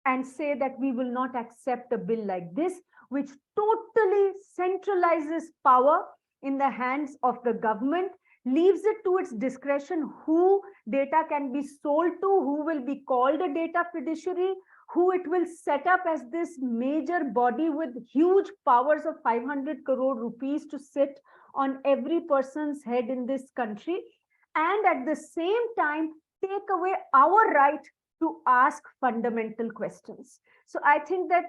and say that we will not accept a bill like this, which totally centralizes power in the hands of the government, leaves it to its discretion who data can be sold to, who will be called a data fiduciary, who it will set up as this major body with huge powers of 500 crore rupees to sit on every person's head in this country, and at the same time take away our right to ask fundamental questions. So I think that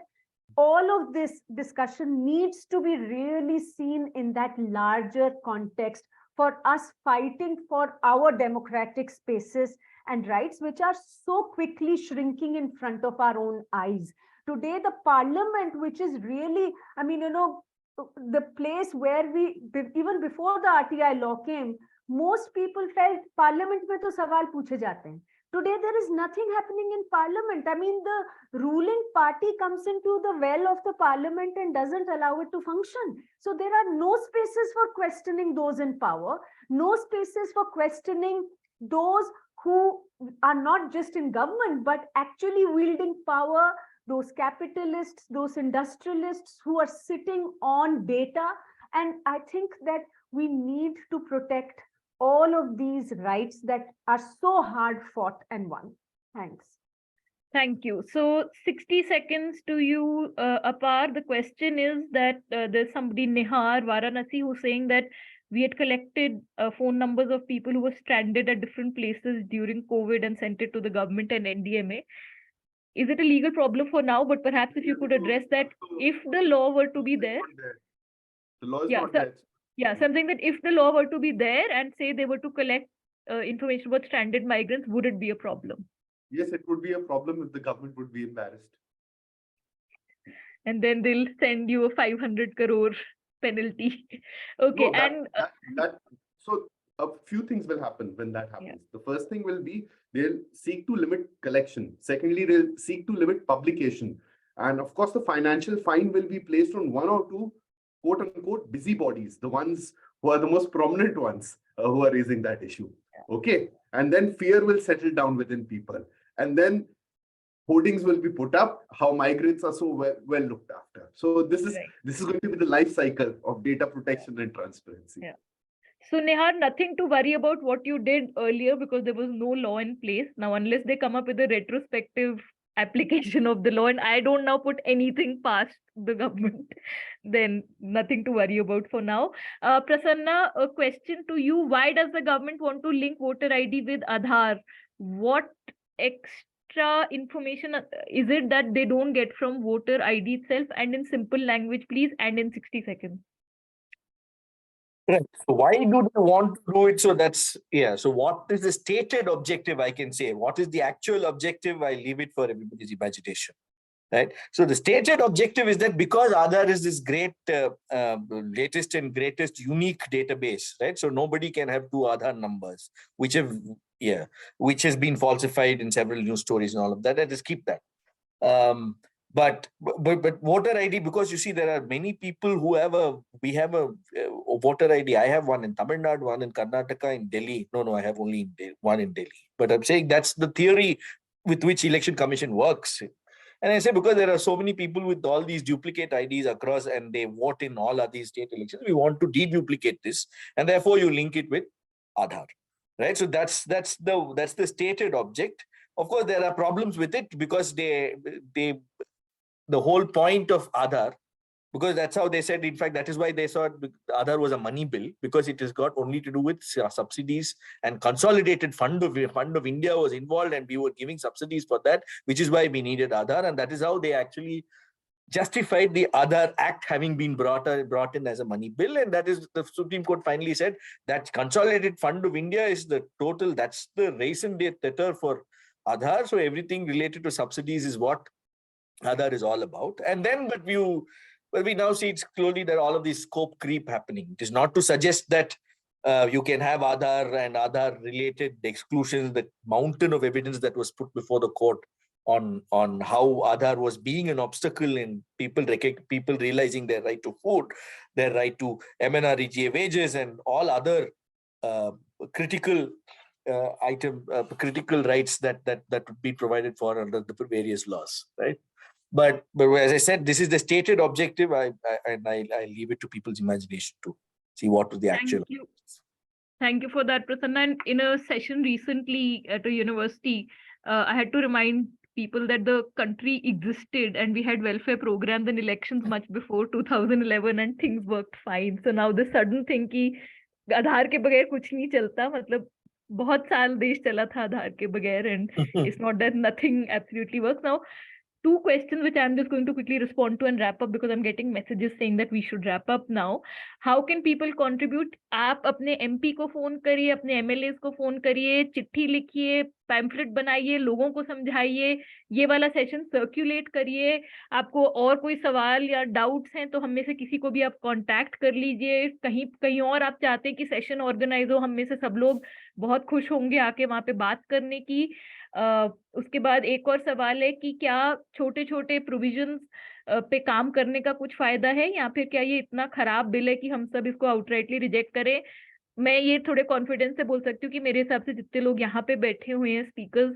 all of this discussion needs to be really seen in that larger context for us fighting for our democratic spaces and rights, which are so quickly shrinking in front of our own eyes. Today, the parliament, which is really, I mean, the place where we, even before the RTI law came, most people felt parliament mein to sawal puche jate hain. Today, there is nothing happening in parliament. I mean, the ruling party comes into the well of the parliament and doesn't allow it to function. So there are no spaces for questioning those in power, no spaces for questioning those who are not just in government, but actually wielding power, those capitalists, those industrialists who are sitting on data. And I think that we need to protect all of these rights that are so hard fought and won. Thanks. Thank you. So 60 seconds to you, Apar. The question is that there's somebody, Nihar Varanasi, who's saying that we had collected phone numbers of people who were stranded at different places during COVID and sent it to the government and NDMA. Is it a legal problem for now? But perhaps if you could address that, if the law were to be there. The law is not there. Yeah, something that if the law were to be there and say they were to collect information about stranded migrants, would it be a problem? Yes, it would be a problem if the government would be embarrassed. And then they'll send you a 500 crore penalty. Okay, no, so a few things will happen when that happens. Yeah. The first thing will be they'll seek to limit collection. Secondly, they'll seek to limit publication. And of course, the financial fine will be placed on one or two quote unquote busybodies, the ones who are the most prominent ones who are raising that issue. Okay. And then fear will settle down within people. And then hoardings will be put up, how migrants are so well looked after. So this is going to be the life cycle of data protection and transparency. Yeah. So Nihar, nothing to worry about what you did earlier because there was no law in place. Now, unless they come up with a retrospective application of the law, and I don't now put anything past the government, then nothing to worry about for now. Prasanna, a question to you. Why does the government want to link voter ID with Aadhaar? What extra information is it that they don't get from voter ID itself? And in simple language, please, and in 60 seconds. Right. So why do they want to do it? So that's, yeah. So what is the stated objective, I can say? What is the actual objective? I leave it for everybody's imagination. Right. So the stated objective is that because Aadhaar is this great, latest and greatest unique database, right? So nobody can have two Aadhaar numbers, which has been falsified in several news stories and all of that. I just keep that. But voter ID, because you see, there are many people who have we have a voter ID. I have one in Tamil Nadu, one in Karnataka, in Delhi. No, I have only one in Delhi. But I'm saying that's the theory with which Election Commission works. And I say because there are so many people with all these duplicate IDs across and they vote in all of these state elections, we want to deduplicate this. And therefore you link it with Aadhaar, right? So that's the stated object. Of course, there are problems with it because the whole point of Aadhaar because that's how they said. In fact, that is why they saw the Aadhaar was a money bill, because it has got only to do with subsidies, and consolidated fund of India was involved, and we were giving subsidies for that, which is why we needed Aadhaar, and that is how they actually justified the Aadhaar Act having been brought in as a money bill. And that is, the Supreme Court finally said that consolidated fund of India is the total, that's the raison d'etre for Aadhaar. So everything related to subsidies is what Aadhaar is all about. And then, but we now see it's clearly that all of this scope creep happening. It is not to suggest that you can have Aadhaar and Aadhaar related exclusions, the mountain of evidence that was put before the court on how Aadhaar was being an obstacle in people realizing their right to food, their right to MNREGA wages, and all other critical critical rights that would be provided for under the various laws, right? But as I said, this is the stated objective. I leave it to people's imagination to see what was the actual. Thank you. Thank you for that, Prasanna. And in a session recently at a university, I had to remind people that the country existed and we had welfare programs and elections much before 2011, and things worked fine. So now the sudden thing कि आधार के बगैर कुछ नहीं चलता, मतलब बहुत साल देश चला था आधार के बगैर, and it's not that nothing absolutely works. Now, two questions which I'm just going to quickly respond to and wrap up, because I'm getting messages saying that we should wrap up now. How can people contribute? आप अपने MP को phone करिए, अपने MLAs को phone करिए, चिट्ठी लिखिए, pamphlet बनाइए, लोगों को समझाइए, ये वाला सेशन सर्कुलेट करिए. आपको और कोई सवाल या डाउट्स हैं तो हम में से किसी को भी आप कांटेक्ट कर लीजिए. कहीं और आप चाहते हैं कि सेशन ऑर्गेनाइज हो, हम में से सब लोग बहुत खुश होंगे आके वहां पे बात करने की. उसके बाद एक और सवाल है कि क्या छोटे छोटे प्रोविजंस पे काम करने का कुछ फायदा है, या फिर क्या ये इतना खराब बिल है कि हम सब इसको आउटराइटली रिजेक्ट करें. मैं ये थोड़े कॉन्फिडेंस से बोल सकती हूँ कि मेरे हिसाब से जितने लोग यहाँ पे बैठे हुए हैं स्पीकर्स,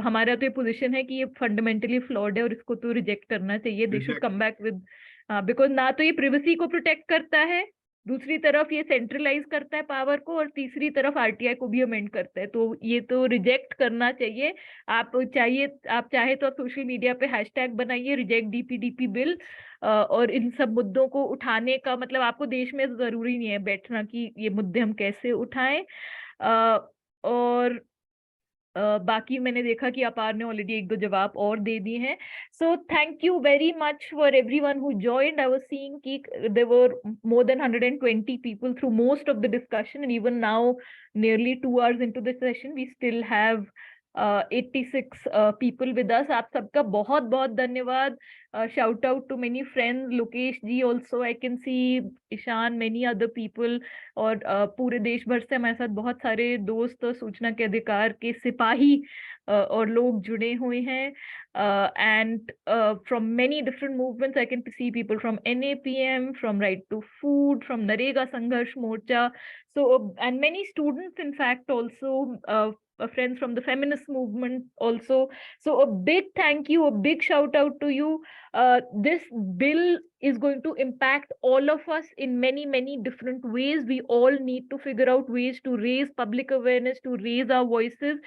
हमारा तो ये पोजीशन है कि ये फंडामेंटली फ्लॉड है और इसको तो रिजेक्ट करना चाहिए. They should come back with, because ना तो ये प्रिवेसी को प्रोटेक्ट करता है, दूसरी तरफ ये सेंट्रलाइज करता है पावर को, और तीसरी तरफ आरटीआई को भी अमेंड करता है. तो ये तो रिजेक्ट करना चाहिए. आप चाहे तो आप सोशल मीडिया पे हैशटैग बनाइए रिजेक्ट डीपीडीपी बिल, और इन सब मुद्दों को उठाने का मतलब आपको देश में जरूरी नहीं है बैठना कि ये मुद्दे हम कैसे उठाएं. और बाकी मैंने देखा कि अपार ने ऑलरेडी एक दो जवाब और दे दिए हैं. So thank you very much for everyone who joined. I was seeing कि there were more than 120 people through most of the discussion, and even now nearly 2 hours into the session we still have 86 people with us. आप सबका बहुत बहुत धन्यवाद. Shout out to many friends, Lokesh ji also I can see, Ishan, many other people, और पूरे देश भर से हमारे साथ बहुत सारे दोस्त सूचना के अधिकार के सिपाही और लोग जुड़े हुए हैं. And from many different movements I can see people from NAPM, from Right to Food, from Narega Sangharsh Morcha, so and many students in fact also, friends from the feminist movement also. So a big thank you, a big shout out to you. This bill is going to impact all of us in many different ways. We all need to figure out ways to raise public awareness, to raise our voices.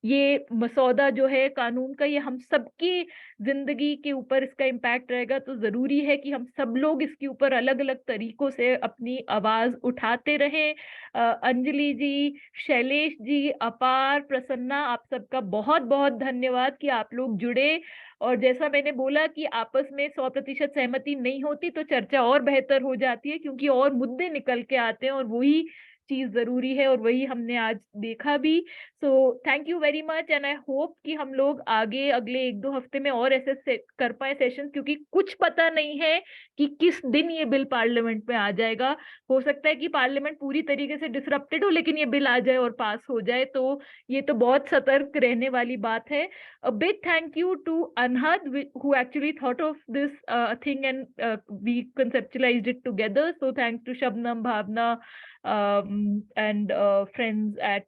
ये मसौदा जो है कानून का, ये हम सबकी जिंदगी के ऊपर इसका इम्पैक्ट रहेगा, तो जरूरी है कि हम सब लोग इसके ऊपर अलग अलग तरीकों से अपनी आवाज उठाते रहें. अंजलि जी, शैलेश जी, अपार, प्रसन्ना, आप सबका बहुत बहुत धन्यवाद कि आप लोग जुड़े. और जैसा मैंने बोला कि आपस में 100% सहमति नहीं होती तो चर्चा और बेहतर हो जाती है, क्योंकि और मुद्दे निकल के आते हैं और वही चीज जरूरी है, और वही हमने आज देखा भी. सो thank you very much, and I hope कि हम लोग आगे अगले 1-2 हफ्ते में और ऐसे कर पाए सेशन, क्योंकि कुछ पता नहीं है कि किस दिन ये बिल पार्लियामेंट में आ जाएगा. हो सकता है कि पार्लियामेंट पूरी तरीके से डिसरप्टेड हो लेकिन ये बिल आ जाए और पास हो जाए, तो ये तो बहुत सतर्क रहने वाली बात है. A big thank you to Anhad who actually thought of this thing, and we conceptualized it together. So thanks to Shabnam, Bhavna, and friends at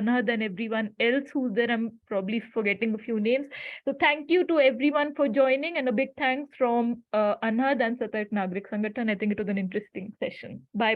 Anhad and everyone else who's there. I'm probably forgetting a few names. So thank you to everyone for joining, and a big thanks from Anhad and Satark Nagrik Sagathan. I think it was an interesting session. Bye.